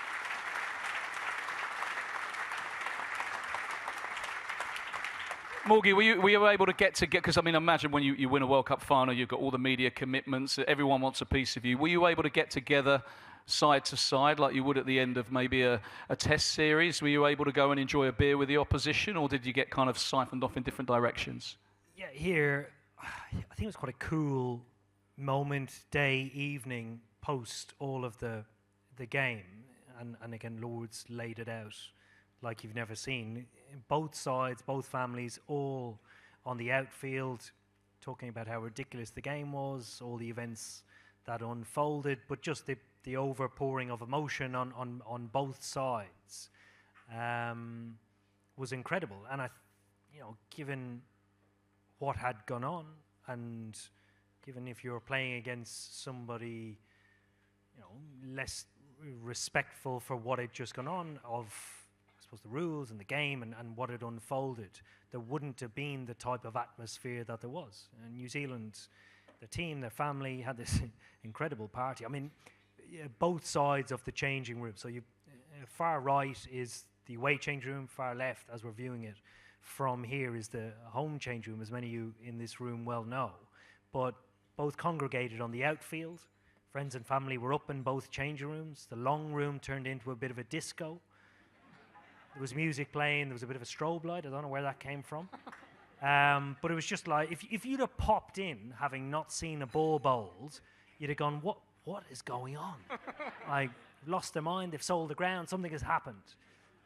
Morgie, were you able to get because I mean, imagine when you win a World Cup final, you've got all the media commitments, everyone wants a piece of you. Were you able to get together side to side like you would at the end of maybe a test series? Were you able to go and enjoy a beer with the opposition, or did you get kind of siphoned off in different directions? Yeah, here, I think it was quite a cool moment, day, evening, post all of the game. And again, Lords laid it out like you've never seen. Both sides, both families, all on the outfield, talking about how ridiculous the game was, all the events that unfolded, but just the overpouring of emotion on both sides was incredible. And given what had gone on, and given if you're playing against somebody, less respectful for what had just gone on, of I suppose the rules and the game and what had unfolded, there wouldn't have been the type of atmosphere that there was. And New Zealand, the team, their family, had this incredible party. I mean, both sides of the changing room. So far right is the away change room, far left, as we're viewing it from here, is the home change room, as many of you in this room well know. But both congregated on the outfield. Friends and family were up in both changing rooms. The long room turned into a bit of a disco. There was music playing. There was a bit of a strobe light. I don't know where that came from. But it was just like, if you'd have popped in, having not seen a ball bowled, you'd have gone, what is going on? Like, lost their mind, they've sold the ground, something has happened.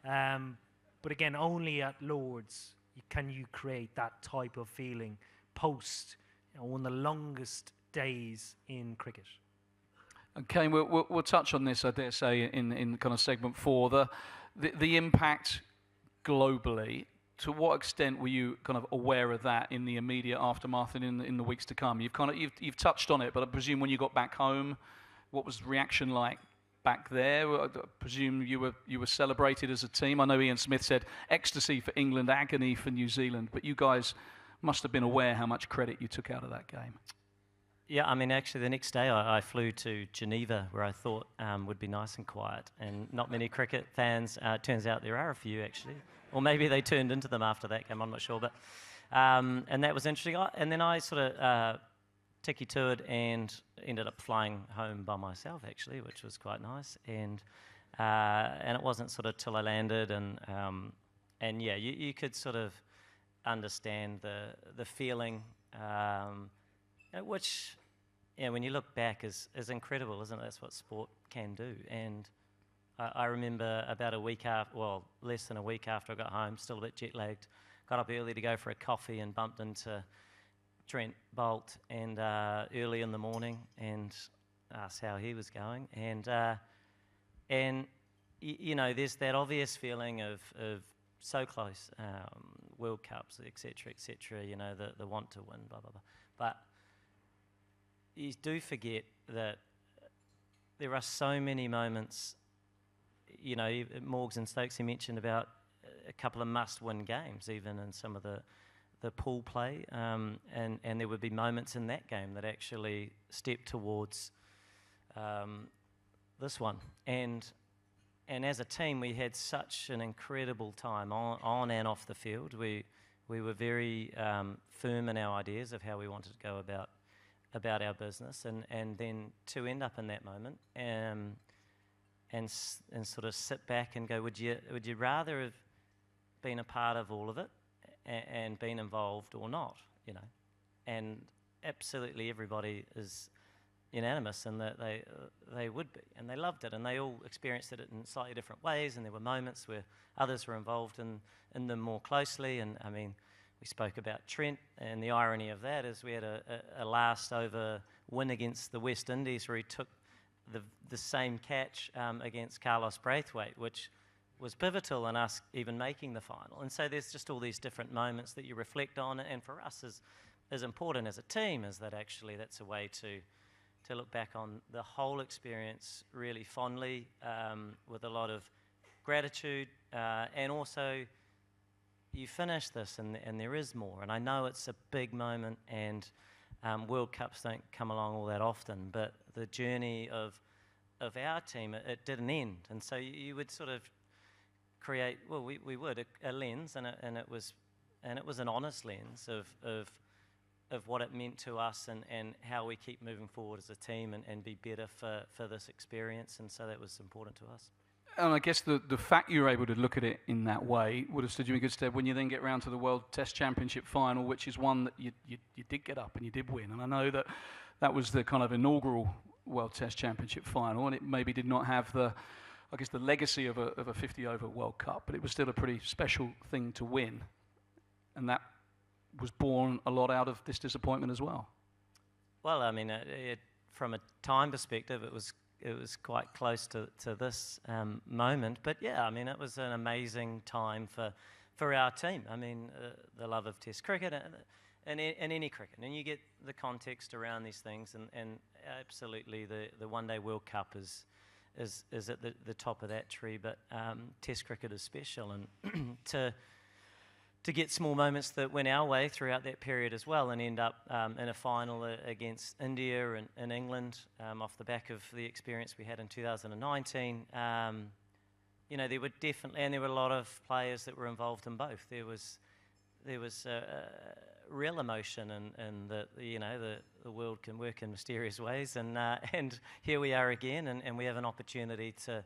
But again, only at Lords can you create that type of feeling post one of the longest days in cricket. Okay, we'll touch on this, I dare say, in kind of segment 4. The impact globally. To what extent were you kind of aware of that in the immediate aftermath and in the weeks to come? You've touched on it, but I presume when you got back home, what was the reaction like back there? I presume you were celebrated as a team. I know Ian Smith said ecstasy for England, agony for New Zealand, but you guys must have been aware how much credit you took out of that game. Yeah, I mean, actually, the next day I flew to Geneva, where I thought would be nice and quiet, and not many cricket fans. Turns out there are a few, actually. Or maybe they turned into them after that game, I'm not sure. But and that was interesting. And then I sort of tiki-toured and ended up flying home by myself, actually, which was quite nice. And it wasn't sort of till I landed, and yeah, you could sort of understand the feeling, which, when you look back, is incredible, isn't it? That's what sport can do. And I remember about a week after, well, less than a week after I got home, still a bit jet-lagged, got up early to go for a coffee and bumped into Trent Boult and early in the morning and asked how he was going. And there's that obvious feeling of so close, World Cups, etc., the want to win, blah, blah, blah. But you do forget that there are so many moments. Morgs and Stokes, he mentioned about a couple of must-win games, even in some of the pool play, and there would be moments in that game that actually stepped towards this one. And as a team, we had such an incredible time on and off the field. We were very firm in our ideas of how we wanted to go about our business, and then to end up in that moment. and sort of sit back and go, would you rather have been a part of all of it and been involved or not, you know? And absolutely everybody is unanimous in that they would be, and they loved it, and they all experienced it in slightly different ways, and there were moments where others were involved in them more closely. And I mean, we spoke about Trent, and the irony of that is we had a last over win against the West Indies where he took the same catch against Carlos Braithwaite, which was pivotal in us even making the final. And so there's just all these different moments that you reflect on, and for us as important as a team is that actually that's a way to look back on the whole experience really fondly, with a lot of gratitude, and also you finish this and there is more. And I know it's a big moment, and World Cups don't come along all that often, but the journey of our team, it didn't end. And so you would sort of create, well, we would, a lens, and it was an honest lens of what it meant to us and how we keep moving forward as a team and be better for this experience. And so that was important to us. And I guess the fact you were able to look at it in that way would have stood you in good stead when you then get round to the World Test Championship final, which is one that you did get up and you did win. And I know that was the kind of inaugural World Test Championship final, and it maybe did not have the legacy of a 50-over World Cup, but it was still a pretty special thing to win. And that was born a lot out of this disappointment as well. Well, I mean, from a time perspective, it was quite close to this moment. But yeah, I mean, it was an amazing time for our team. I mean, the love of Test cricket and any cricket. And you get the context around these things. And absolutely, the One-Day World Cup is at the top of that tree. But Test cricket is special. And to get small moments that went our way throughout that period as well, and end up in a final against India and England off the back of the experience we had in 2019. You know, there were a lot of players that were involved in both. There was real emotion, and that, you know, the world can work in mysterious ways, and here we are again, and we have an opportunity to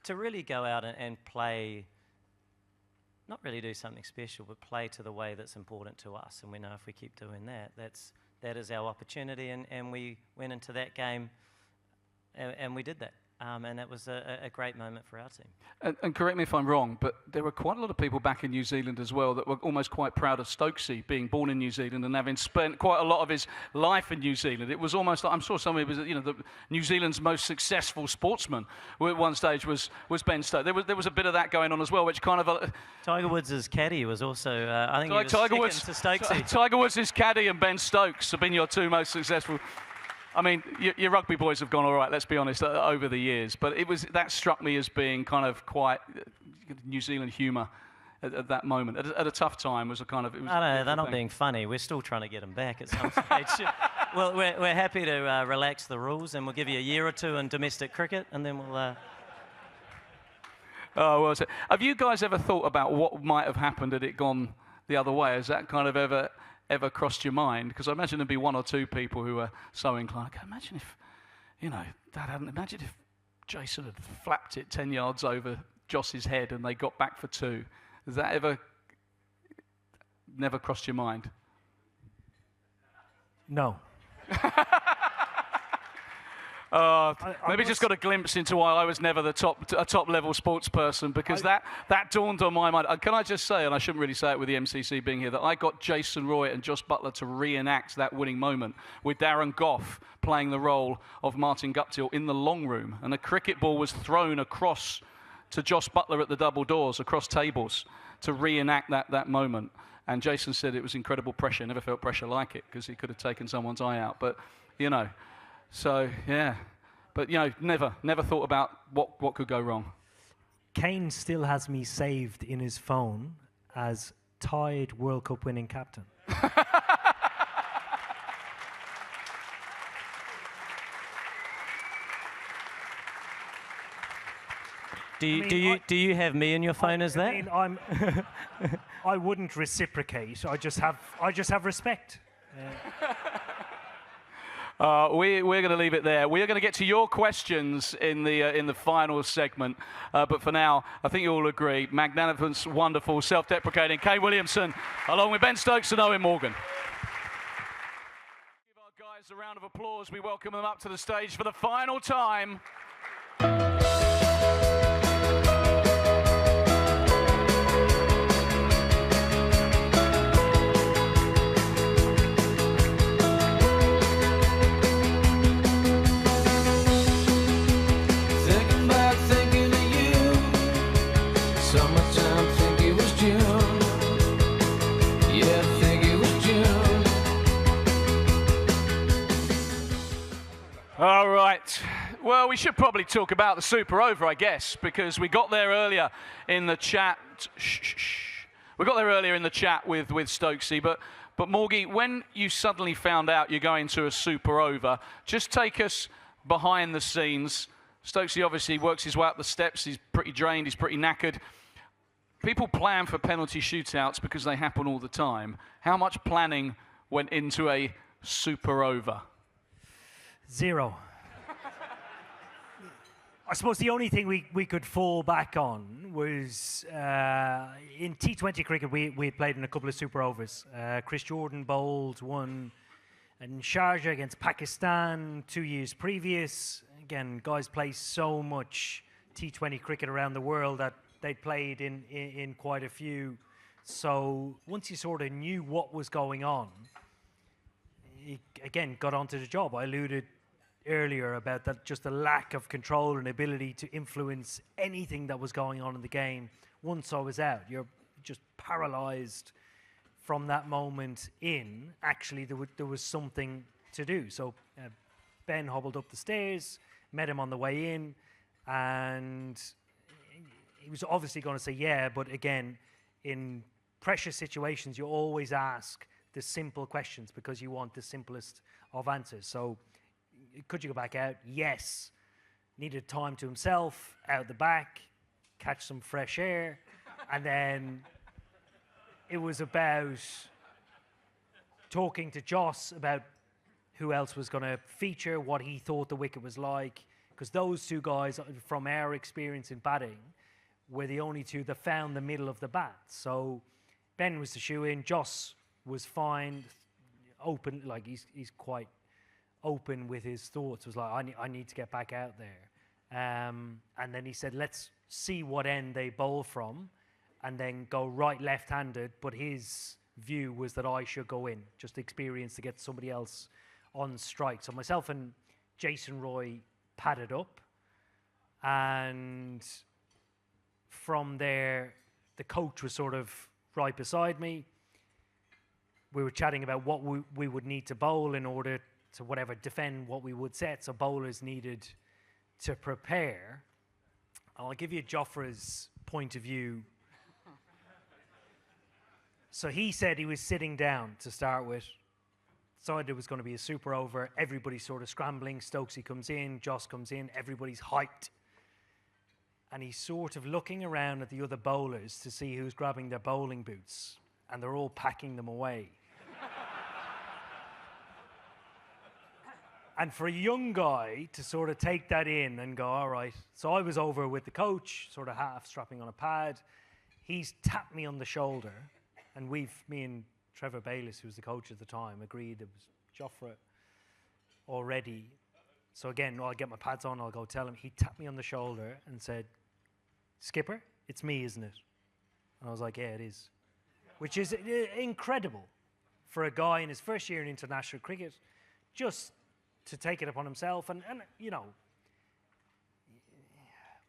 really go out and play. Not really do something special, but play to the way that's important to us. And we know if we keep doing that, that is our opportunity. And we went into that game, and we did that. And that was a great moment for our team. And correct me if I'm wrong, but there were quite a lot of people back in New Zealand as well that were almost quite proud of Stokesy being born in New Zealand and having spent quite a lot of his life in New Zealand. It was almost like, I'm sure somebody was, you know, the New Zealand's most successful sportsman at one stage was Ben Stokes. There was a bit of that going on as well, which kind of... Tiger Woods' caddy was also, I think, he was Tiger Woods, to Stokesy. Tiger Woods' caddy and Ben Stokes have been your two most successful... I mean, your rugby boys have gone all right, let's be honest, over the years. But that struck me as being kind of quite New Zealand humour at that moment. At a tough time was a kind of... No, they're not being funny. We're still trying to get them back at some stage. Well, we're happy to relax the rules, and we'll give you a year or two in domestic cricket, and then we'll... Oh, well, so have you guys ever thought about what might have happened had it gone the other way? Has that kind of ever crossed your mind? Because I imagine there'd be one or two people who are so inclined. Imagine if, you know, imagine if Jason had flapped it 10 yards over Joss's head and they got back for two. Has that ever never crossed your mind? No. Maybe just got a glimpse into why I was never a top level sports person, because that dawned on my mind. Can I just say, and I shouldn't really say it with the MCC being here, that I got Jason Roy and Josh Buttler to reenact that winning moment with Darren Gough playing the role of Martin Guptill in the long room, and a cricket ball was thrown across to Josh Buttler at the double doors, across tables, to reenact that moment. And Jason said it was incredible pressure. Never felt pressure like it, because he could have taken someone's eye out. But, you know... So, yeah. But, you know, never thought about what could go wrong. Kane still has me saved in his phone as tied World Cup winning captain. Do you have me in your phone as that? I mean, I wouldn't reciprocate. I just have respect. We're going to leave it there. We are going to get to your questions in the final segment. But for now, I think you all agree, magnanimous, wonderful, self-deprecating Kane Williamson, along with Ben Stokes and Eoin Morgan. Give our guys a round of applause. We welcome them up to the stage for the final time. All right. Well, we should probably talk about the Super Over, I guess, because we got there earlier in the chat. We got there earlier in the chat with Stokesy, but Morgie, when you suddenly found out you're going to a Super Over, just take us behind the scenes. Stokesy obviously works his way up the steps. He's pretty drained. He's pretty knackered. People plan for penalty shootouts because they happen all the time. How much planning went into a Super Over? 0. I suppose the only thing we could fall back on was in T20 cricket, we had played in a couple of Super Overs. Chris Jordan bowled one in Sharjah against Pakistan 2 years previous. Again, guys play so much T20 cricket around the world that they'd played in quite a few. So once you sort of knew what was going on, you, again, got onto the job. I alluded earlier about that, just the lack of control and ability to influence anything that was going on in the game. Once I was out, you're just paralyzed from that moment in. Actually, there was something to do. So Ben hobbled up the stairs, met him on the way in, and he was obviously going to say yeah, but again, in pressure situations, you always ask the simple questions because you want the simplest of answers. So could you go back out? Yes. Needed time to himself, out the back, catch some fresh air. And then it was about talking to Joss about who else was going to feature, what he thought the wicket was like. Because those two guys, from our experience in batting, were the only two that found the middle of the bat. So Ben was the shoe-in. Joss was fine, open, like he's quite open with his thoughts. Was like, I need to get back out there. And then he said, let's see what end they bowl from and then go right left-handed. But his view was that I should go in, just experience to get somebody else on strike. So myself and Jason Roy padded up. And from there, the coach was sort of right beside me. We were chatting about what we would need to bowl in order to whatever defend what we would set. So bowlers needed to prepare. I'll give you Jofra's point of view. So he said he was sitting down to start with. Decided it was going to be a Super Over. Everybody's sort of scrambling. Stokesy comes in, Joss comes in. Everybody's hyped. And he's sort of looking around at the other bowlers to see who's grabbing their bowling boots. And they're all packing them away. And for a young guy to sort of take that in and go, all right. So I was over with the coach, sort of half strapping on a pad. He's tapped me on the shoulder. And me and Trevor Bayliss, who was the coach at the time, agreed it was Jofra already. So again, I'll get my pads on, I'll go tell him. He tapped me on the shoulder and said, Skipper, it's me, isn't it? And I was like, yeah, it is. Which is incredible for a guy in his first year in international cricket, just to take it upon himself. And you know,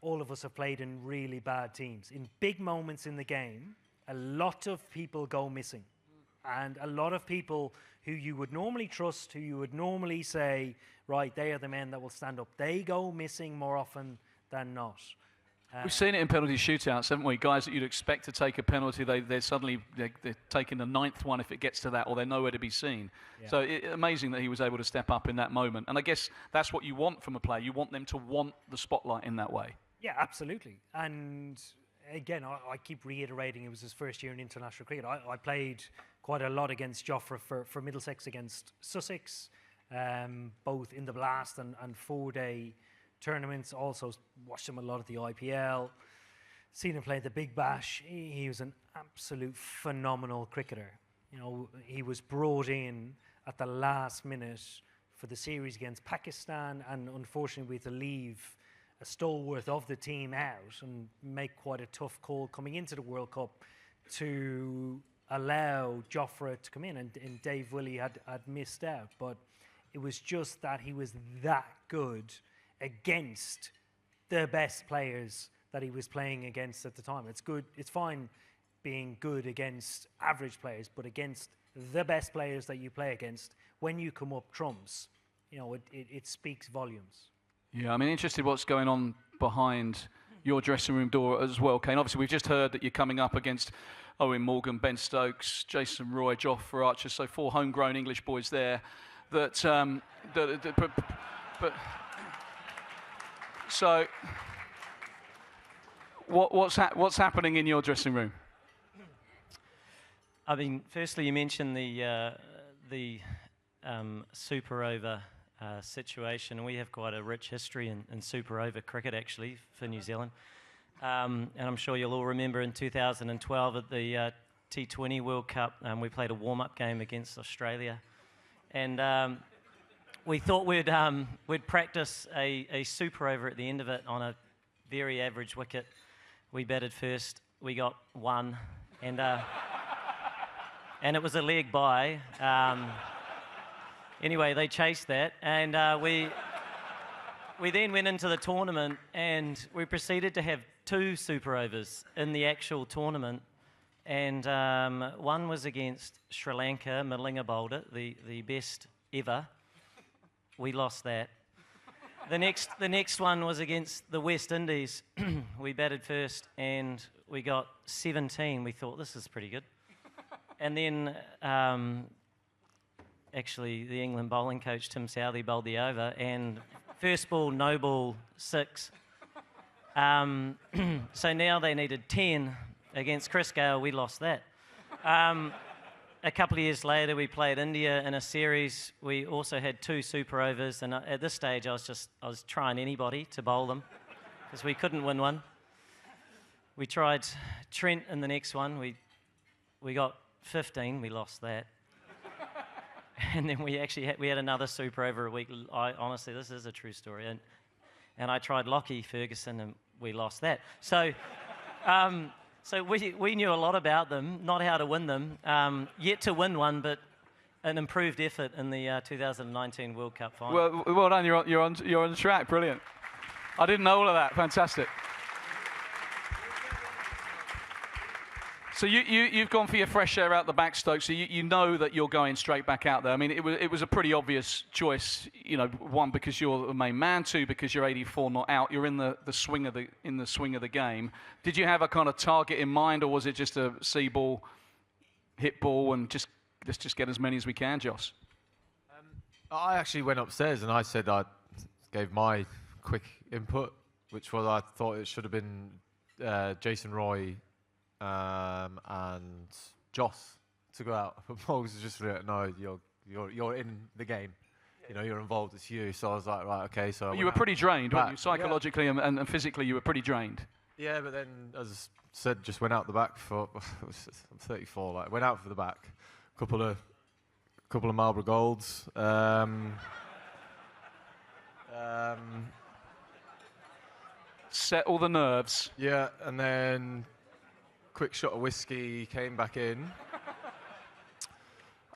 all of us have played in really bad teams. In big moments in the game, a lot of people go missing. And a lot of people who you would normally trust, who you would normally say, right, they are the men that will stand up, they go missing more often than not. We've seen it in penalty shootouts, haven't we? Guys that you'd expect to take a penalty, they're taking the ninth one if it gets to that, or they're nowhere to be seen. Yeah. So amazing that he was able to step up in that moment. And I guess that's what you want from a player. You want them to want the spotlight in that way. Yeah, absolutely. And again, I keep reiterating it was his first year in international cricket. I played quite a lot against Jofra for Middlesex against Sussex. both in the Blast and 4-day tournaments. Also watched him a lot at the IPL. Seen him play the Big Bash. He was an absolute phenomenal cricketer. You know, he was brought in at the last minute for the series against Pakistan, and unfortunately we had to leave a stalwart of the team out and make quite a tough call coming into the World Cup to allow Jofra to come in, and Dave Willey had missed out. But it was just that he was that good against the best players that he was playing against at the time. It's good, it's fine being good against average players, but against the best players that you play against, when you come up trumps, you know, it speaks volumes. Yeah, I mean, interested what's going on behind your dressing room door as well, Kane. Obviously, we've just heard that you're coming up against Eoin Morgan, Ben Stokes, Jason Roy, Jofra Archer, so 4 homegrown English boys there. So what's happening in your dressing room? I mean, firstly, you mentioned the super over situation, and we have quite a rich history in super over cricket, actually, for New Zealand. And I'm sure you'll all remember in 2012 at the T20 World Cup, we played a warm-up game against Australia, and we thought we'd practice a super over at the end of it on a very average wicket. We batted first. We got 1, and it was a leg by. Anyway, they chased that, and we then went into the tournament, and we proceeded to have 2 super overs in the actual tournament, and one was against Sri Lanka, Middlinga bowled it, the best ever. We lost that. The next one was against the West Indies. We batted first, and we got 17. We thought, this is pretty good. And then, actually, the England bowling coach, Tim Southey, bowled the over, and first ball, no ball, 6. So now they needed 10 against Chris Gayle. We lost that. A couple of years later, we played India in a series. We also had 2 super overs, and at this stage, I was trying anybody to bowl them because we couldn't win one. We tried Trent in the next one. We got 15. We lost that. And then we had another super over a week. Honestly, this is a true story. And I tried Lockie Ferguson, and we lost that. So, so we knew a lot about them, not how to win them. Yet to win one, but an improved effort in the 2019 World Cup final. Well done. You're on track. Brilliant. I didn't know all of that. Fantastic. So you've gone for your fresh air out the back, Stokes. So you know that you're going straight back out there. I mean, it was a pretty obvious choice. You know, 1 because you're the main man, 2 because you're 84 not out. You're in the swing of the game. Did you have a kind of target in mind, or was it just a see ball, hit ball, and let's just get as many as we can, Joss? I actually went upstairs and I said I gave my quick input, which was I thought it should have been Jason Roy. And Joss to go out. But Morgs was just like, no, you're in the game. You know, you're involved. It's you. So I was like, right, okay. So you were pretty drained, weren't you? Psychologically and phically, you were pretty drained. Yeah, but then, as I said, just went out the back for. I'm 34. Like, went out for the back. Couple of Marlborough Golds. Set all the nerves. Yeah, and then. Quick shot of whiskey, came back in,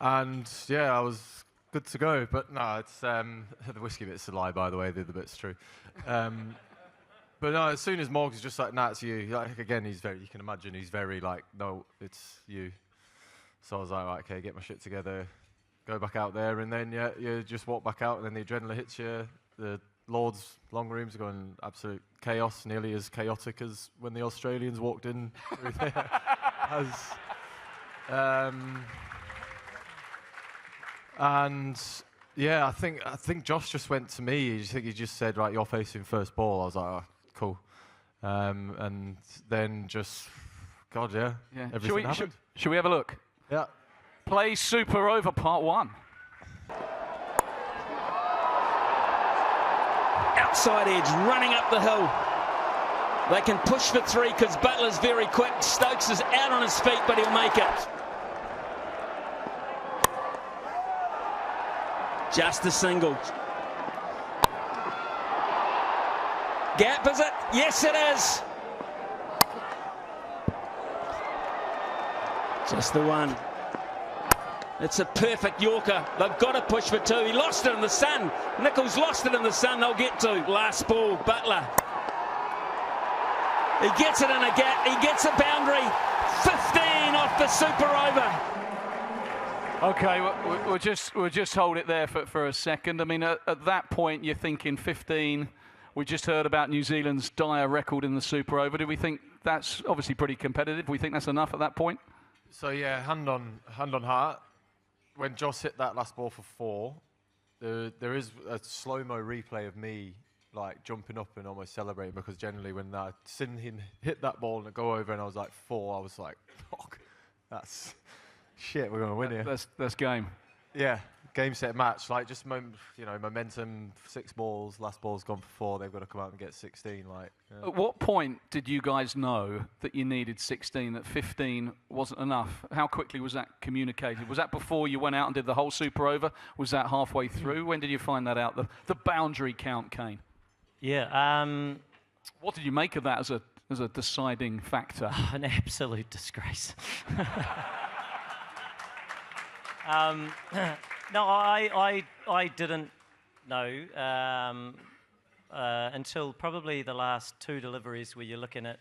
and yeah, I was good to go. But no, it's the whiskey bit's a lie, by the way. The other bit's true. But no, as soon as Morgs is just like, nah, it's you. Like, again, you can imagine he's very like, no, it's you. So I was like, right, okay, get my shit together, go back out there, and then yeah, you just walk back out, and then the adrenaline hits you. The Lord's long rooms are going absolute chaos, nearly as chaotic as when the Australians walked in through there. And yeah, I think Josh just went to me. He just said, right, you're facing first ball. I was like, oh, cool. And then just, God, yeah. Everything happened. Should we have a look? Yeah. Play Super Over Part 1. outside edge, running up the hill. They can push for 3 because Butler's very quick. Stokes is out on his feet, but he'll make it. Just a single. Gap, is it? Yes, it is. Just the one. It's a perfect Yorker. They've got to push for 2. He lost it in the sun. Nicholls lost it in the sun. They'll get to. Last ball, Butler. He gets it in a gap. He gets a boundary. 15 off the super over. Okay, we'll just hold it there for a second. I mean, at that point, you're thinking 15. We just heard about New Zealand's dire record in the Super Over. Do we think that's obviously pretty competitive? We think that's enough at that point? So yeah, hand on heart. When Joss hit that last ball for 4, there is a slow-mo replay of me like jumping up and almost celebrating, because generally when I seen him hit that ball and it go over and I was like 4, I was like, fuck, that's shit, we're gonna win here. That's game. Yeah, game, set, match. Like just momentum. 6 balls. Last ball's gone for 4. They've got to come out and get 16. Like. Yeah. At what point did you guys know that you needed 16? That 15 wasn't enough? How quickly was that communicated? Was that before you went out and did the whole Super Over? Was that halfway through? When did you find that out? The boundary count, Kane. Yeah. What did you make of that as a deciding factor? An absolute disgrace. No, I didn't know until probably the last 2 deliveries, where you're looking at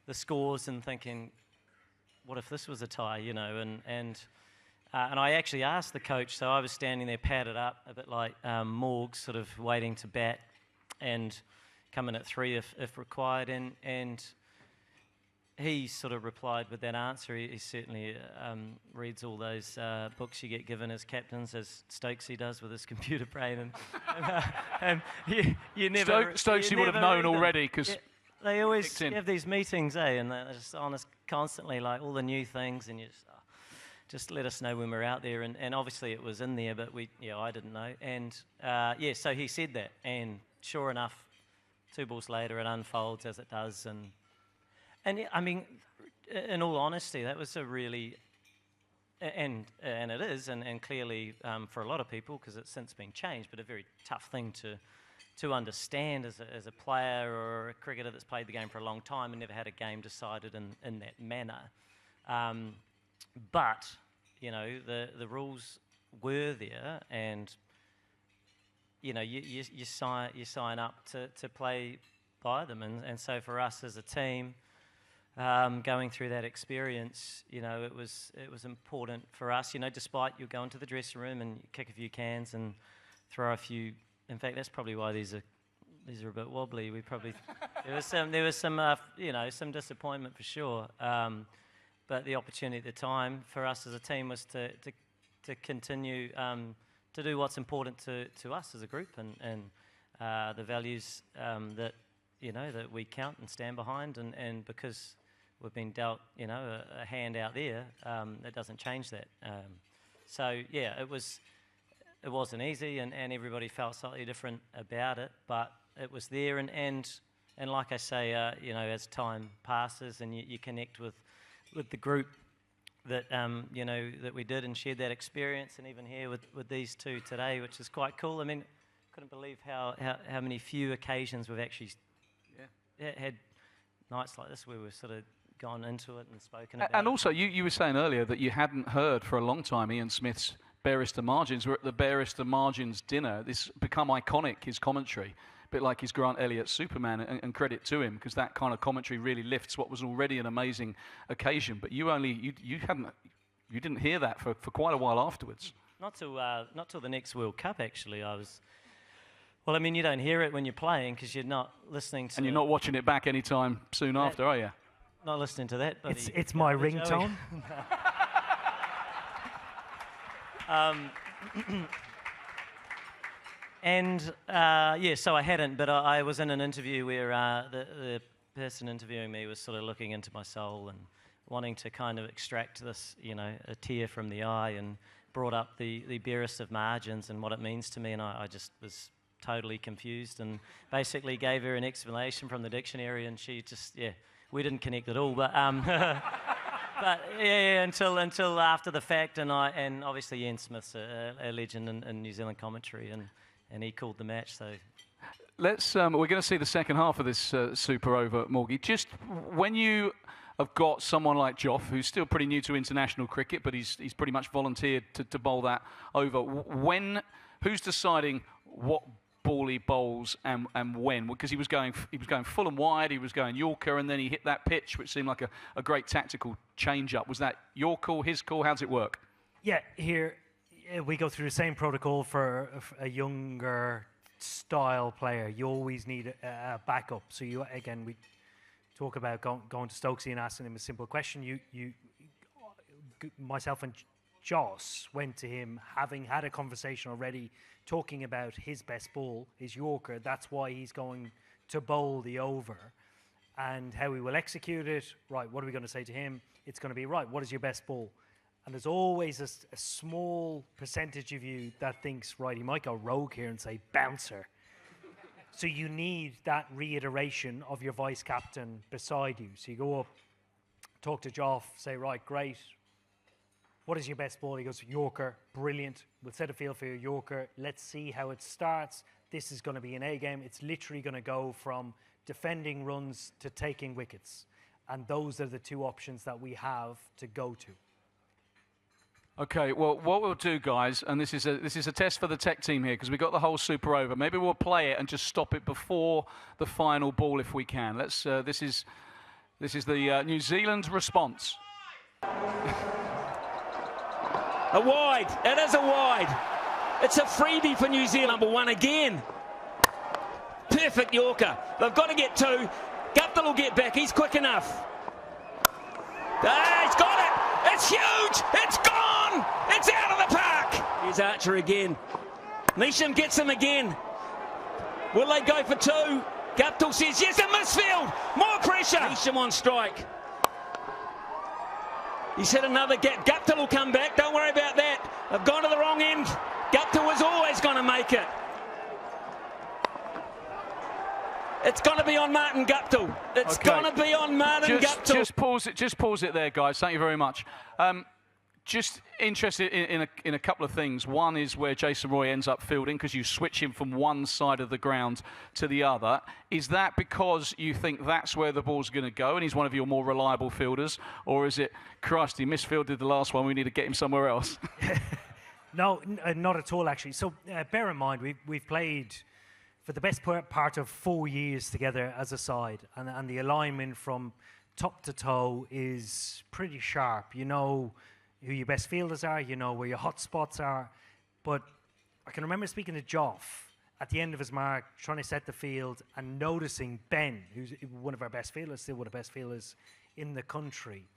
the scores and thinking, what if this was a tie, you know? And I actually asked the coach, so I was standing there padded up, a bit like Morgs, sort of waiting to bat and come in at 3 if required, and he sort of replied with that answer. He certainly reads all those books you get given as captains, as Stokesy does with his computer brain, and you never. Stokesy would have known already, because they always have these meetings, and they're just on us constantly, like all the new things, and you just let us know when we're out there, and obviously it was in there, but I didn't know, and so he said that, and sure enough, 2 balls later it unfolds as it does, and I mean, in all honesty, that was a really, and it is, and clearly for a lot of people, because it's since been changed, but a very tough thing to understand as a player or a cricketer that's played the game for a long time and never had a game decided in that manner. But the rules were there, and you sign up to play by them, and so for us as a team. Going through that experience, it was important for us. Despite you go into the dressing room and kick a few cans and throw a few. In fact, that's probably why these are a bit wobbly. There was some disappointment for sure. But the opportunity at the time for us as a team was to continue to do what's important to us as a group, and the values that we count and stand behind, and because we've been dealt, a hand out there, that doesn't change that. So yeah, it wasn't easy, and everybody felt slightly different about it, but it was there, and like I say, as time passes and you connect with the group that that we did and shared that experience, and even here with these 2 today, which is quite cool. I mean, couldn't believe how many few occasions we've actually had nights like this where we've sort of gone into it and spoken about it. And also, you were saying earlier that you hadn't heard for a long time Ian Smith's Barrister Margins. We're at the Barrister Margins dinner. This become iconic, his commentary, a bit like his Grant Elliott Superman, and credit to him, because that kind of commentary really lifts what was already an amazing occasion. But you didn't hear that for quite a while afterwards. Not till the next World Cup, actually. Well, I mean, you don't hear it when you're playing because you're not listening to. And you're not watching it back anytime soon after, are you? Not listening to that, buddy. It's my ringtone. So I hadn't, but I was in an interview where the person interviewing me was sort of looking into my soul and wanting to kind of extract this, a tear from the eye, and brought up the barest of margins and what it means to me, and I just was totally confused and basically gave her an explanation from the dictionary, and she just, we didn't connect at all. But but until after the fact, and obviously Ian Smith's a legend in New Zealand commentary, and he called the match. So let's we're going to see the second half of this Super Over, Morgie. Just when you have got someone like Joff, who's still pretty new to international cricket, but he's pretty much volunteered to bowl that over. Who's deciding what ball he bowls and when? Because he was going full and wide, he was going Yorker, and then he hit that pitch, which seemed like a great tactical change-up. Was that your call, his call? How does it work? Yeah, here we go through the same protocol for a younger style player. You always need a backup. So we talk about going to Stokes and asking him a simple question. Myself and Joss went to him having had a conversation already, talking about his best ball, his Yorker. That's why he's going to bowl the over, and how he will execute it. Right, what are we going to say to him? It's going to be, right, what is your best ball? And there's always a small percentage of you that thinks, right, he might go rogue here and say bouncer. So you need that reiteration of your vice captain beside you. So you go up, talk to Joff, say, right, great. What is your best ball? He goes, Yorker, brilliant. We'll set a field for your Yorker. Let's see how it starts. This is going to be an A game. It's literally going to go from defending runs to taking wickets. And those are the two options that we have to go to. Okay, well, what we'll do, guys, and this is a test for the tech team here, because we've got the whole Super Over. Maybe we'll play it and just stop it before the final ball if we can. Let's. This is the New Zealand response. A wide. It is a wide. It's a freebie for New Zealand. Number one again. Perfect Yorker. They've got to get two. Guptill will get back. He's quick enough. He's got it. It's huge. It's gone. It's out of the park. Here's Archer again. Neesham gets him again. Will they go for two? Guptill says yes. A misfield. More pressure. Neesham on strike. He's hit another gap. Guptill will come back. Don't worry about that. They've gone to the wrong end. Guptill was always going to make it. It's going to be on Martin Guptill. It's going to be on Martin Guptill. Just pause it there, guys. Thank you very much. Just interested in a couple of things. One is where Jason Roy ends up fielding, because you switch him from one side of the ground to the other. Is that because you think that's where the ball's going to go and he's one of your more reliable fielders? Or is it, Christ, he misfielded the last one, we need to get him somewhere else? No, not at all, actually. So bear in mind, we've played for the best part of 4 years together as a side. And the alignment from top to toe is pretty sharp. You know who your best fielders are, you know where your hot spots are. But I can remember speaking to Joff at the end of his mark, trying to set the field, and noticing Ben, who's one of our best fielders, still one of the best fielders in the country,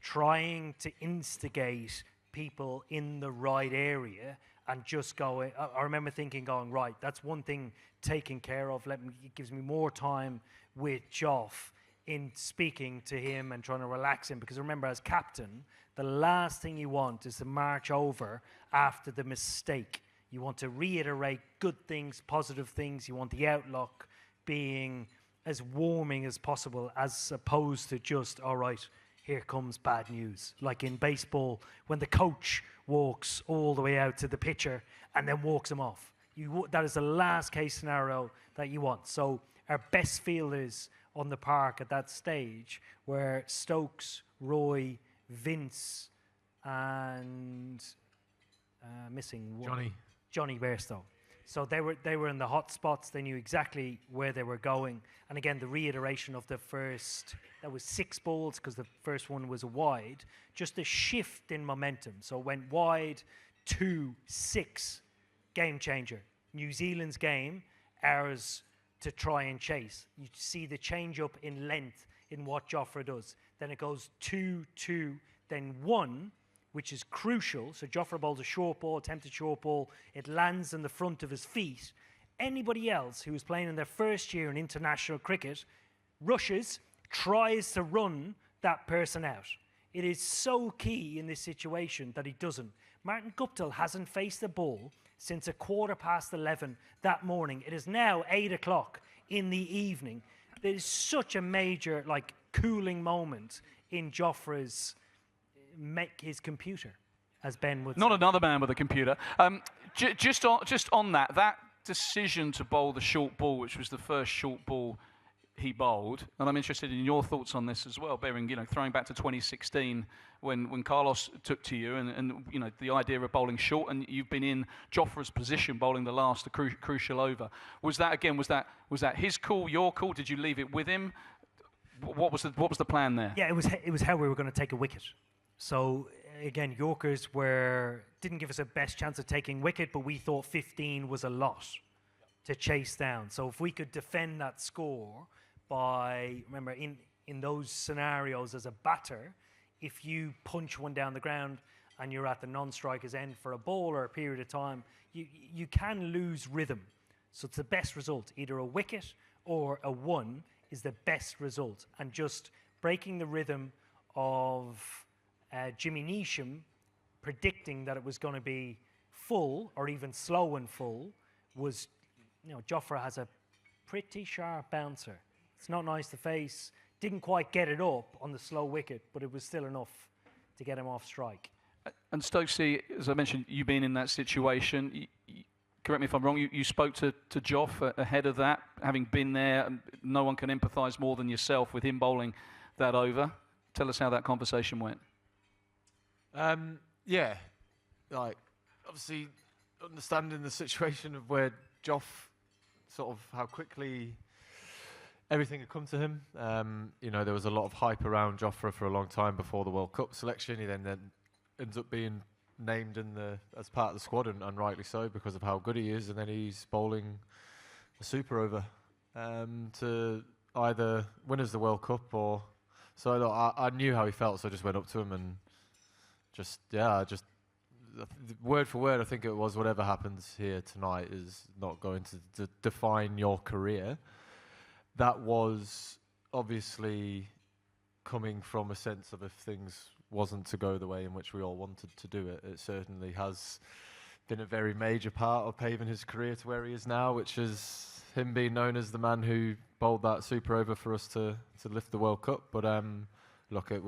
trying to instigate people in the right area and just going. I remember thinking, right, that's one thing taken care of. It gives me more time with Joff in speaking to him and trying to relax him, because remember, as captain, the last thing you want is to march over after the mistake. You want to reiterate good things, positive things. You want the outlook being as warming as possible, as opposed to just, all right, here comes bad news. Like in baseball, when the coach walks all the way out to the pitcher and then walks him off. That is the last case scenario that you want. So our best fielders on the park at that stage were Stokes, Roy, Vince, and missing one. Johnny Bairstow. So they were in the hot spots. They knew exactly where they were going. And again, the reiteration of the first, that was 6 balls, because the first one was a wide. Just a shift in momentum. So it went wide, 2, 6, game changer. New Zealand's game, ours to try and chase. You see the change up in length in what Jofra does. Then it goes 2, 2, then 1, which is crucial. So Jofra bowls a short ball, attempted short ball. It lands in the front of his feet. Anybody else who was playing in their first year in international cricket rushes, tries to run that person out. It is so key in this situation that he doesn't. Martin Guptill hasn't faced the ball since 11:15 that morning. It is now 8 o'clock in the evening. There is such a major, like, cooling moment in Jofra's his computer, as Ben would Not say. another man with a computer. Just on that decision to bowl the short ball, which was the first short ball he bowled, and I'm interested in your thoughts on this as well, bearing, throwing back to 2016 when Carlos took to you and the idea of bowling short, and you've been in Jofra's position bowling the last crucial over. Was that his call, your call? Did you leave it with him? What was the plan there? Yeah, it was how we were going to take a wicket. So again, Yorkers didn't give us a best chance of taking wicket, but we thought 15 was a lot to chase down. So if we could defend that score by, remember, in those scenarios as a batter, if you punch one down the ground and you're at the non-striker's end for a ball or a period of time, you can lose rhythm. So it's the best result. Either a wicket or a one is the best result. And just breaking the rhythm of Jimmy Neesham predicting that it was going to be full or even slow and full was, Jofra has a pretty sharp bouncer. It's not nice to face. Didn't quite get it up on the slow wicket, but it was still enough to get him off strike. And Stokesy, as I mentioned, you being in that situation, correct me if I'm wrong, you spoke to Joff ahead of that, having been there, and no one can empathise more than yourself with him bowling that over. Tell us how that conversation went. Yeah, like, obviously understanding the situation of where Joff, sort of how quickly everything had come to him. There was a lot of hype around Jofra for a long time before the World Cup selection. He then ends up being named as part of the squad, and rightly so, because of how good he is. And then he's bowling a super over to either win us the World Cup or... So I knew how he felt, so I just went up to him and just word for word, I think it was, whatever happens here tonight is not going to define your career. That was obviously coming from a sense of if things wasn't to go the way in which we all wanted to do it. It certainly has been a very major part of paving his career to where he is now, which is him being known as the man who bowled that super over for us to lift the World Cup. But look, I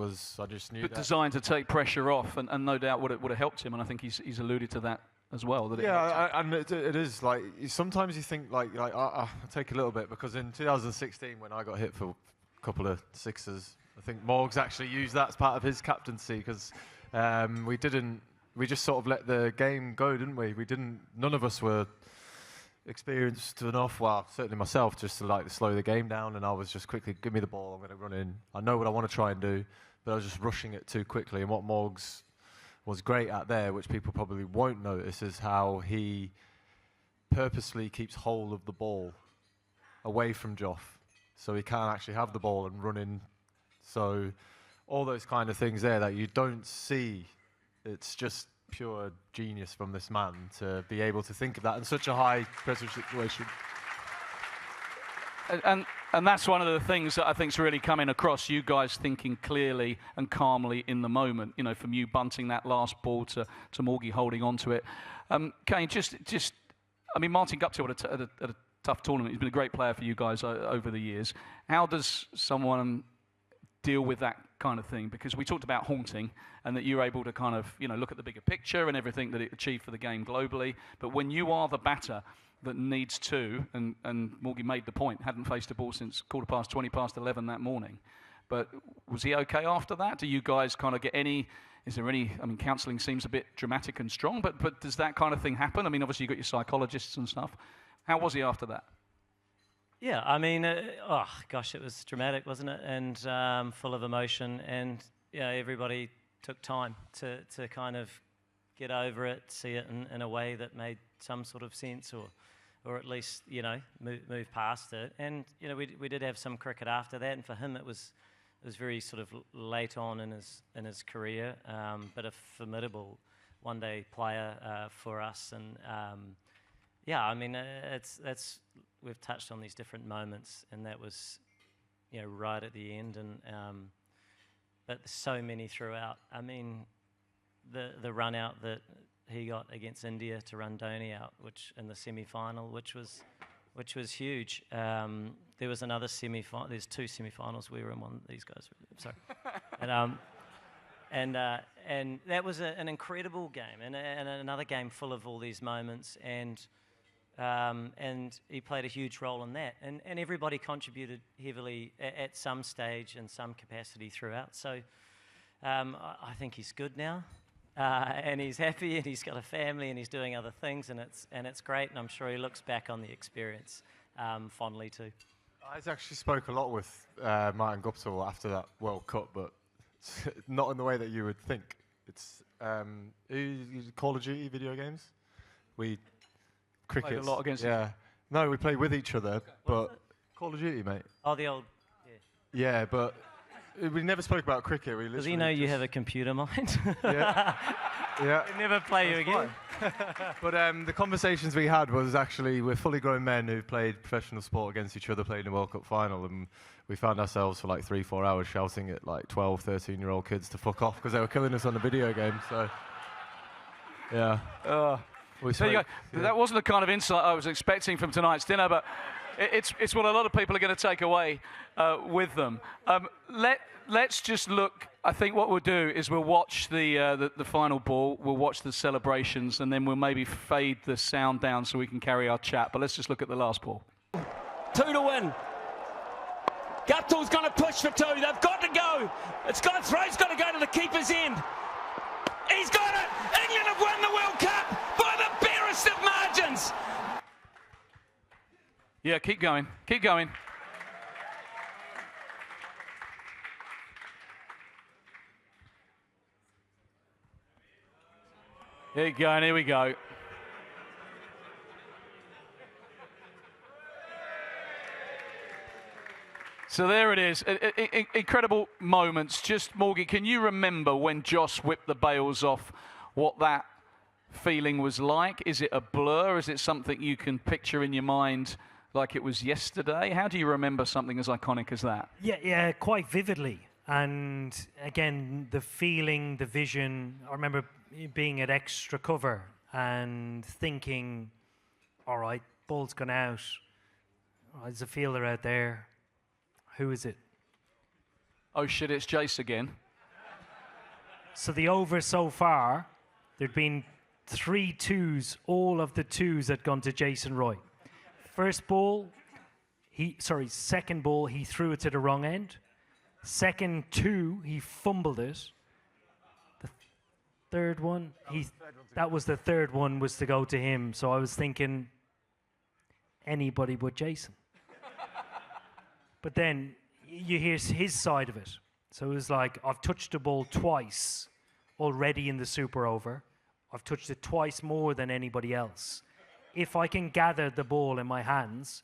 just knew that. Designed to take pressure off, and no doubt would have helped him, and I think he's alluded to that as well. And it is like, sometimes you think like I'll take a little bit, because in 2016 when I got hit for a couple of sixes, I think Morgs actually used that as part of his captaincy, because we just sort of let the game go, didn't we? None of us were experienced enough, well, certainly myself, just to slow the game down, and I was just quickly, give me the ball, I'm going to run in. I know what I want to try and do, but I was just rushing it too quickly. And what Morgs was great at there, which people probably won't notice, is how he purposely keeps hold of the ball away from Joff, so he can't actually have the ball and run in. So all those kind of things there that you don't see, it's just pure genius from this man to be able to think of that in such a high pressure situation. And that's one of the things that I think is really coming across, you guys thinking clearly and calmly in the moment, from you bunting that last ball to Morgie holding on to it. Kane, Martin Guptill had a tough tournament. He's been a great player for you guys over the years. How does someone deal with that kind of thing? Because we talked about haunting, and that you're able to kind of, look at the bigger picture and everything that it achieved for the game globally. But when you are the batter that needs to, and Morgie made the point, hadn't faced a ball since 11:15 that morning. But was he okay after that? Do you guys kind of get is there any, counselling seems a bit dramatic and strong, but does that kind of thing happen? Obviously you've got your psychologists and stuff. How was he after that? Yeah, it was dramatic, wasn't it? And full of emotion, and everybody took time to kind of get over it, see it in a way that made some sort of sense, or at least move past it. And we did have some cricket after that, and for him it was very sort of late on in his career, but a formidable one-day player for us. And that's we've touched on these different moments, and that was right at the end, and but so many throughout. The run out that he got against India to run Dhoni out, which in the semi-final, which was huge. There was another semi-final. There's 2 semi-finals. We were in one of these guys. Sorry. And that was an incredible game, and another game full of all these moments, and he played a huge role in that, and everybody contributed heavily at some stage in some capacity throughout. So I think he's good now, and he's happy, and he's got a family, and he's doing other things, and it's great, and I'm sure he looks back on the experience fondly too. I actually spoke a lot with Martin Guptill after that World Cup, but not in the way that you would think. It's Call of Duty video games. Cricket Played a lot against No, we play with each other, but Call of Duty, mate. Oh, the old. Yeah, but we never spoke about cricket. Does he know you have a computer mind? Yeah. Yeah. He'd never play you again. But the conversations we had was actually we're fully grown men who've played professional sport against each other, played in a World Cup final, and we found ourselves for like 3-4 hours shouting at like 12, 13-year-old kids to fuck off because they were killing us on the video game. So, yeah. There you go. That wasn't the kind of insight I was expecting from tonight's dinner, but it's what a lot of people are going to take away with them. Let's just look. I think what we'll do is we'll watch the final ball, we'll watch the celebrations, and then we'll maybe fade the sound down so we can carry our chat. But let's just look at the last ball. 2 to win. Guptill's going to push for 2. They've got to go. It's got throw's got to go to the keeper's end. He's got it. England have won the World Cup by the barest of margins. Yeah, keep going. Keep going. Here you go, and here we go. So there it is. Incredible moments. Just, Morgie, can you remember when Joss whipped the bails off, what that feeling was like? Is it a blur? Is it something you can picture in your mind like it was yesterday? How do you remember something as iconic as that? Yeah, quite vividly. And again, the feeling, the vision, I remember being at extra cover and thinking, all right, ball's gone out. There's a fielder out there. Who is it? Oh shit, it's Jace again. So the over so far, there'd been 3 2s, all of the 2s had gone to Jason Roy. Second ball, he threw it to the wrong end. Second 2, he fumbled it. The third one, that was the third one was to go to him. So I was thinking, anybody but Jason. But then you hear his side of it. So it was like, I've touched the ball twice already in the super over. I've touched it twice more than anybody else. If I can gather the ball in my hands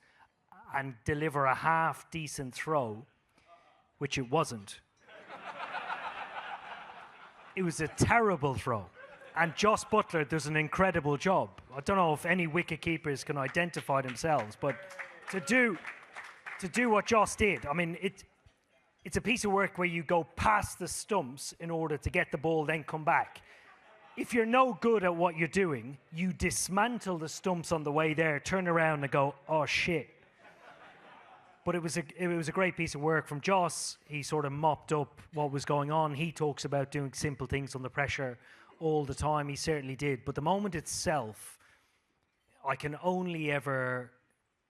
and deliver a half decent throw, which it wasn't. It was a terrible throw. And Joss Butler does an incredible job. I don't know if any wicket keepers can identify themselves, but to do what Joss did, I mean, it's a piece of work where you go past the stumps in order to get the ball, then come back. If you're no good at what you're doing, you dismantle the stumps on the way there, turn around and go, oh shit. But it was a great piece of work from Joss. He sort of mopped up what was going on. He talks about doing simple things under pressure all the time. He certainly did. But the moment itself, I can only ever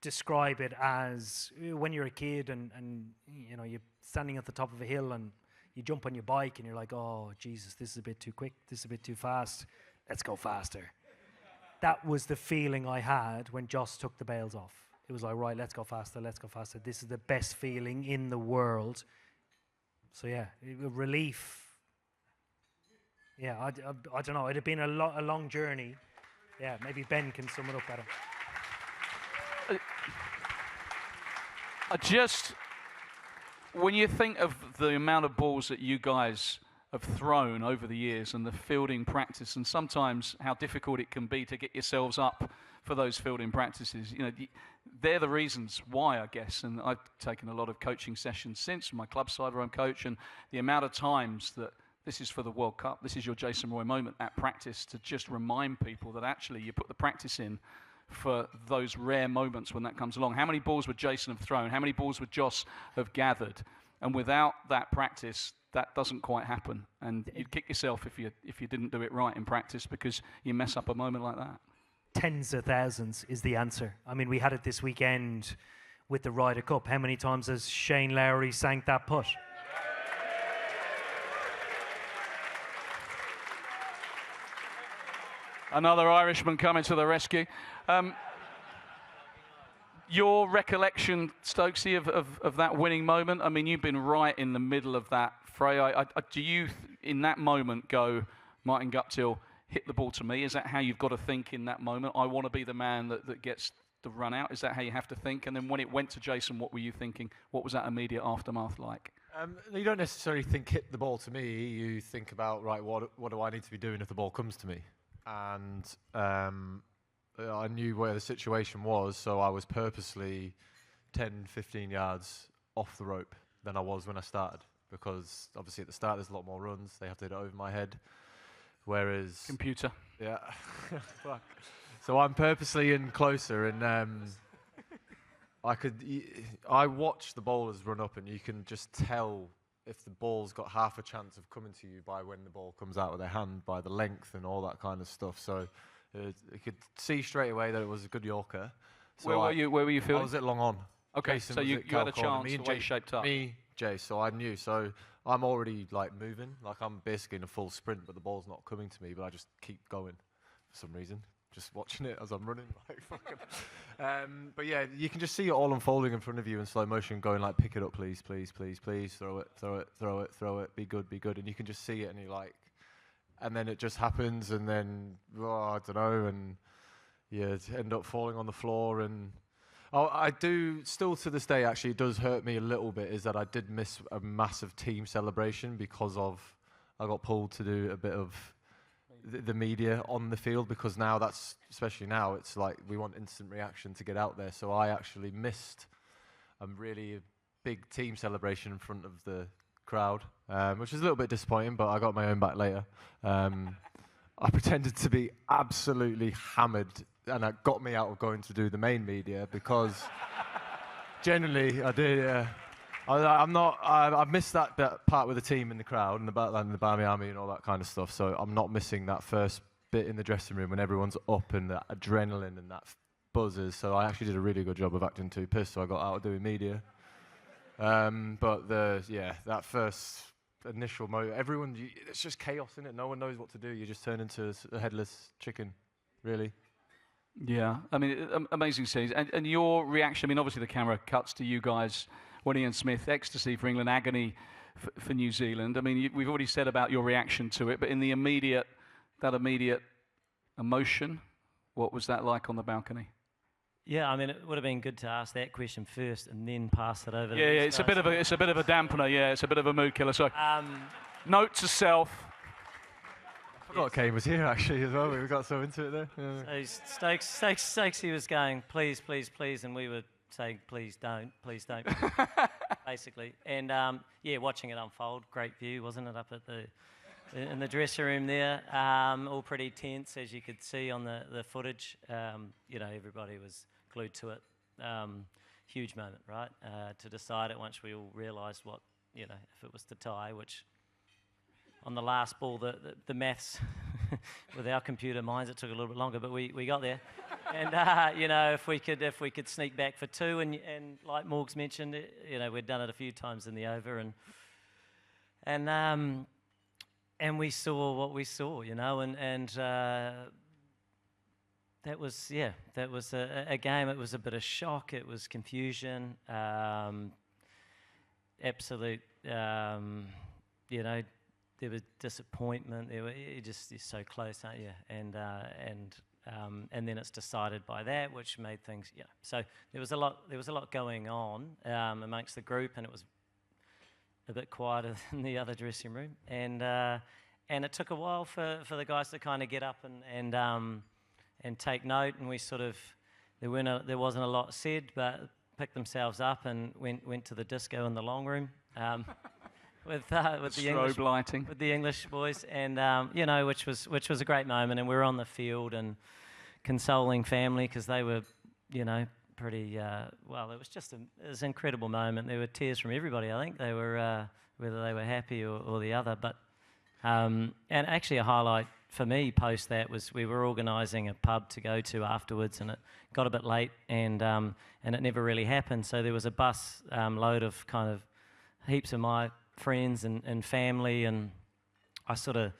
describe it as when you're a kid and you know, you're standing at the top of a hill and you jump on your bike and you're like, oh, Jesus, this is a bit too quick. This is a bit too fast. Let's go faster. That was the feeling I had when Joss took the bails off. It was like, right, let's go faster, let's go faster. This is the best feeling in the world. So, yeah, relief. Yeah, I don't know. It had been a long journey. Yeah, maybe Ben can sum it up better. When you think of the amount of balls that you guys have thrown over the years and the fielding practice, and sometimes how difficult it can be to get yourselves up for those fielding practices, you know, they're the reasons why, I guess. And I've taken a lot of coaching sessions since, from my club side where I'm coach, and the amount of times that this is for the World Cup. This is your Jason Roy moment at practice to just remind people that actually you put the practice in for those rare moments when that comes along. How many balls would Jason have thrown? How many balls would Joss have gathered? And without that practice, that doesn't quite happen. And you'd kick yourself if you didn't do it right in practice because you mess up a moment like that. Tens of thousands is the answer. I mean, we had it this weekend with the Ryder Cup. How many times has Shane Lowry sank that putt? Another Irishman coming to the rescue. Your recollection, Stokesy, of that winning moment? I mean, you've been right in the middle of that fray. Do you, in that moment, go, Martin Guptill, hit the ball to me? Is that how you've got to think in that moment? I want to be the man that gets the run out. Is that how you have to think? And then when it went to Jason, what were you thinking? What was that immediate aftermath like? You don't necessarily think hit the ball to me. You think about, right, what do I need to be doing if the ball comes to me? And I knew where the situation was, so I was purposely 10, 15 yards off the rope than I was when I started. Because obviously at the start there's a lot more runs. They have to hit it over my head. Whereas... Computer. Yeah. Fuck. So I'm purposely in closer, and I watch the bowlers run up, and you can just tell if the ball's got half a chance of coming to you by when the ball comes out of their hand, by the length and all that kind of stuff. So you could see straight away that it was a good Yorker. So where were you feeling? I was at long on. Okay, Jason so you had a Corner. chance the way you shaped up. Me, Jay, so I knew. So I'm already like moving, like I'm basically in a full sprint, but the ball's not coming to me, but I just keep going for some reason. Just watching it as I'm running, like fucking. But yeah, you can just see it all unfolding in front of you in slow motion, going like, pick it up, please, please, please, please, throw it, throw it, throw it, throw it, be good, and you can just see it, and you're like, and then it just happens, and then I don't know, and you end up falling on the floor, and I do still to this day. Actually, it does hurt me a little bit is that I did miss a massive team celebration because of I got pulled to do a bit of the media on the field, because now especially now it's like we want instant reaction to get out there. So I actually missed a really big team celebration in front of the crowd, which is a little bit disappointing, but I got my own back later. I pretended to be absolutely hammered, and it got me out of going to do the main media because generally I did. I missed that part with the team in the crowd and the backline and the Barmy Army and all that kind of stuff. So I'm not missing that first bit in the dressing room when everyone's up and the adrenaline and that buzzes. So I actually did a really good job of acting too pissed. So I got out of doing media. But that first initial moment, it's just chaos, isn't it? No one knows what to do. You just turn into a headless chicken, really. Yeah, I mean, amazing scenes. And your reaction, I mean, obviously the camera cuts to you guys. When Ian Smith, ecstasy for England, agony for New Zealand. I mean, we've already said about your reaction to it, but in the immediate emotion, what was that like on the balcony? Yeah, I mean, it would have been good to ask that question first and then pass it over. Yeah, it's a bit of a dampener. Yeah, it's a bit of a mood killer. So, note to self. I forgot Kane was here actually as well. We got so into it there. Yeah. So Stokes, he was going, please, please, please, and we were saying, please don't, basically. And watching it unfold, great view, wasn't it, up at in the dressing room there? All pretty tense, as you could see on the footage. Everybody was glued to it. Huge moment, right? To decide it once we all realised what, if it was to tie, which on the last ball, the maths with our computer minds, it took a little bit longer, but we got there. And if we could sneak back for two, and like Morgs mentioned, we'd done it a few times in the over, and we saw what we saw, and that was a game. It was a bit of shock. It was confusion, absolute. There was disappointment. You're so close, aren't you? And then it's decided by that, which made things. So there was a lot going on amongst the group, and it was a bit quieter than the other dressing room. And it took a while for the guys to kind of get up and take note. And we sort of there wasn't a lot said, but picked themselves up and went to the disco in the long room. with the English lighting, with the English boys, and you know, which was a great moment. And we were on the field and consoling family because they were, you know, pretty well. It was just it was an incredible moment. There were tears from everybody. I think they were whether they were happy or the other. But and actually a highlight for me post that was we were organising a pub to go to afterwards, and it got a bit late, and it never really happened. So there was a bus load of kind of heaps of my friends and family, and I sort of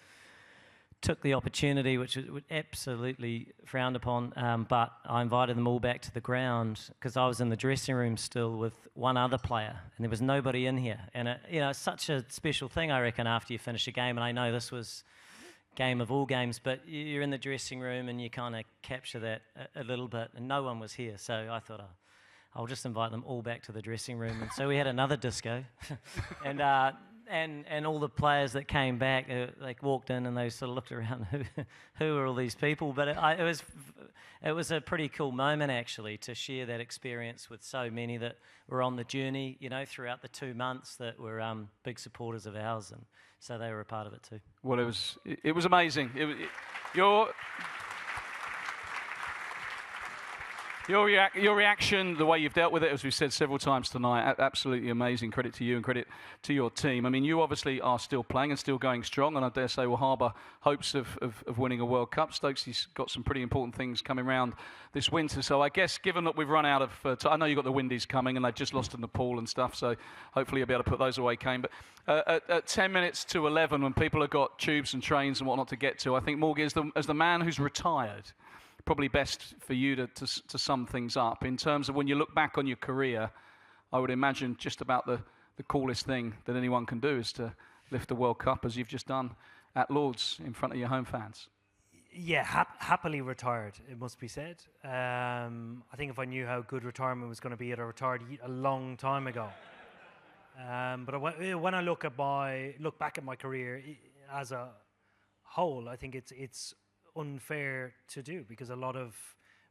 took the opportunity, which was absolutely frowned upon, but I invited them all back to the ground because I was in the dressing room still with one other player, and there was nobody in here. And you know, it's such a special thing, I reckon, after you finish a game. And I know this was game of all games, but you're in the dressing room and you kind of capture that a little bit, and no one was here. So I thought, I'll just invite them all back to the dressing room. And so we had another disco, and all the players that came back, they walked in and they sort of looked around, who are all these people? But it was a pretty cool moment, actually, to share that experience with so many that were on the journey, you know, throughout the 2 months, that were big supporters of ours, and so they were a part of it too. Well, it was amazing. Your reaction, the way you've dealt with it, as we've said several times tonight, absolutely amazing. Credit to you and credit to your team. I mean, you obviously are still playing and still going strong, and I dare say will harbour hopes of winning a World Cup. Stokes has got some pretty important things coming around this winter. So I guess, given that we've run out of time, I know you've got the Windies coming, and they've just lost in Nepal and stuff, so hopefully you'll be able to put those away, Kane. But at 10 minutes to 11, when people have got tubes and trains and whatnot to get to, I think, Morgie, as the man who's retired, probably best for you to sum things up. In terms of when you look back on your career, I would imagine just about the coolest thing that anyone can do is to lift the World Cup, as you've just done at Lord's in front of your home fans. Yeah, happily retired, it must be said. I think if I knew how good retirement was going to be, I'd have retired a long time ago. But when I look back at my career as a whole, I think it's unfair to do, because a lot of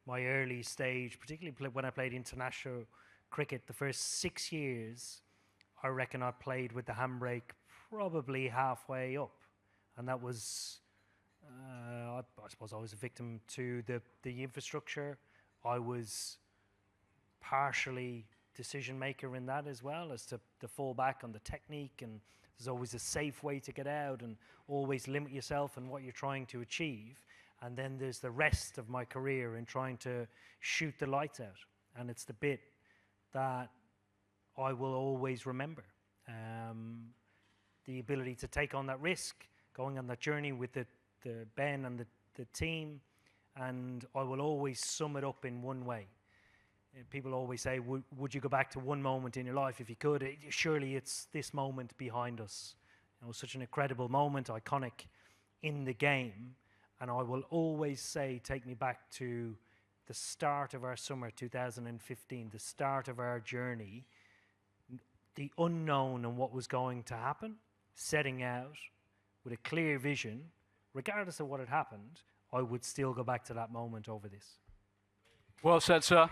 my early stage, particularly when I played international cricket, the first 6 years, I reckon I played with the handbrake probably halfway up, and that was, I suppose I was a victim to the infrastructure. I was partially decision maker in that as well, as to fall back on the technique, and there's always a safe way to get out, and always limit yourself and what you're trying to achieve. And then there's the rest of my career in trying to shoot the lights out. And it's the bit that I will always remember. The ability to take on that risk, going on that journey with the Ben and the team. And I will always sum it up in one way. People always say, would you go back to one moment in your life if you could? Surely it's this moment behind us. It was such an incredible moment, iconic in the game. And I will always say, take me back to the start of our summer 2015, the start of our journey, the unknown and what was going to happen, setting out with a clear vision. Regardless of what had happened, I would still go back to that moment over this. Well said, sir.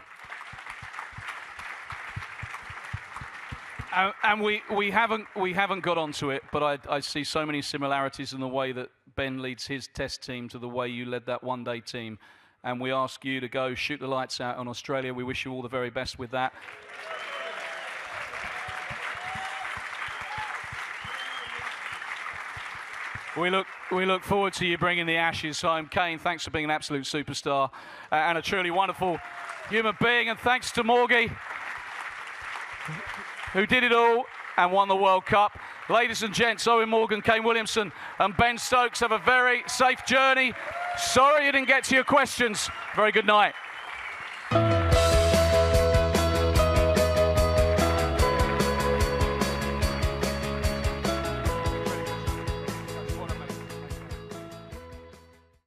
And we haven't got onto it, but I see so many similarities in the way that Ben leads his test team to the way you led that one-day team. And we ask you to go shoot the lights out on Australia. We wish you all the very best with that. We look forward to you bringing the Ashes home. Kane, thanks for being an absolute superstar and a truly wonderful human being. And thanks to Morgie, who did it all and won the World Cup. Ladies and gents, Eoin Morgan, Kane Williamson and Ben Stokes, have a very safe journey. Sorry you didn't get to your questions. Very good night.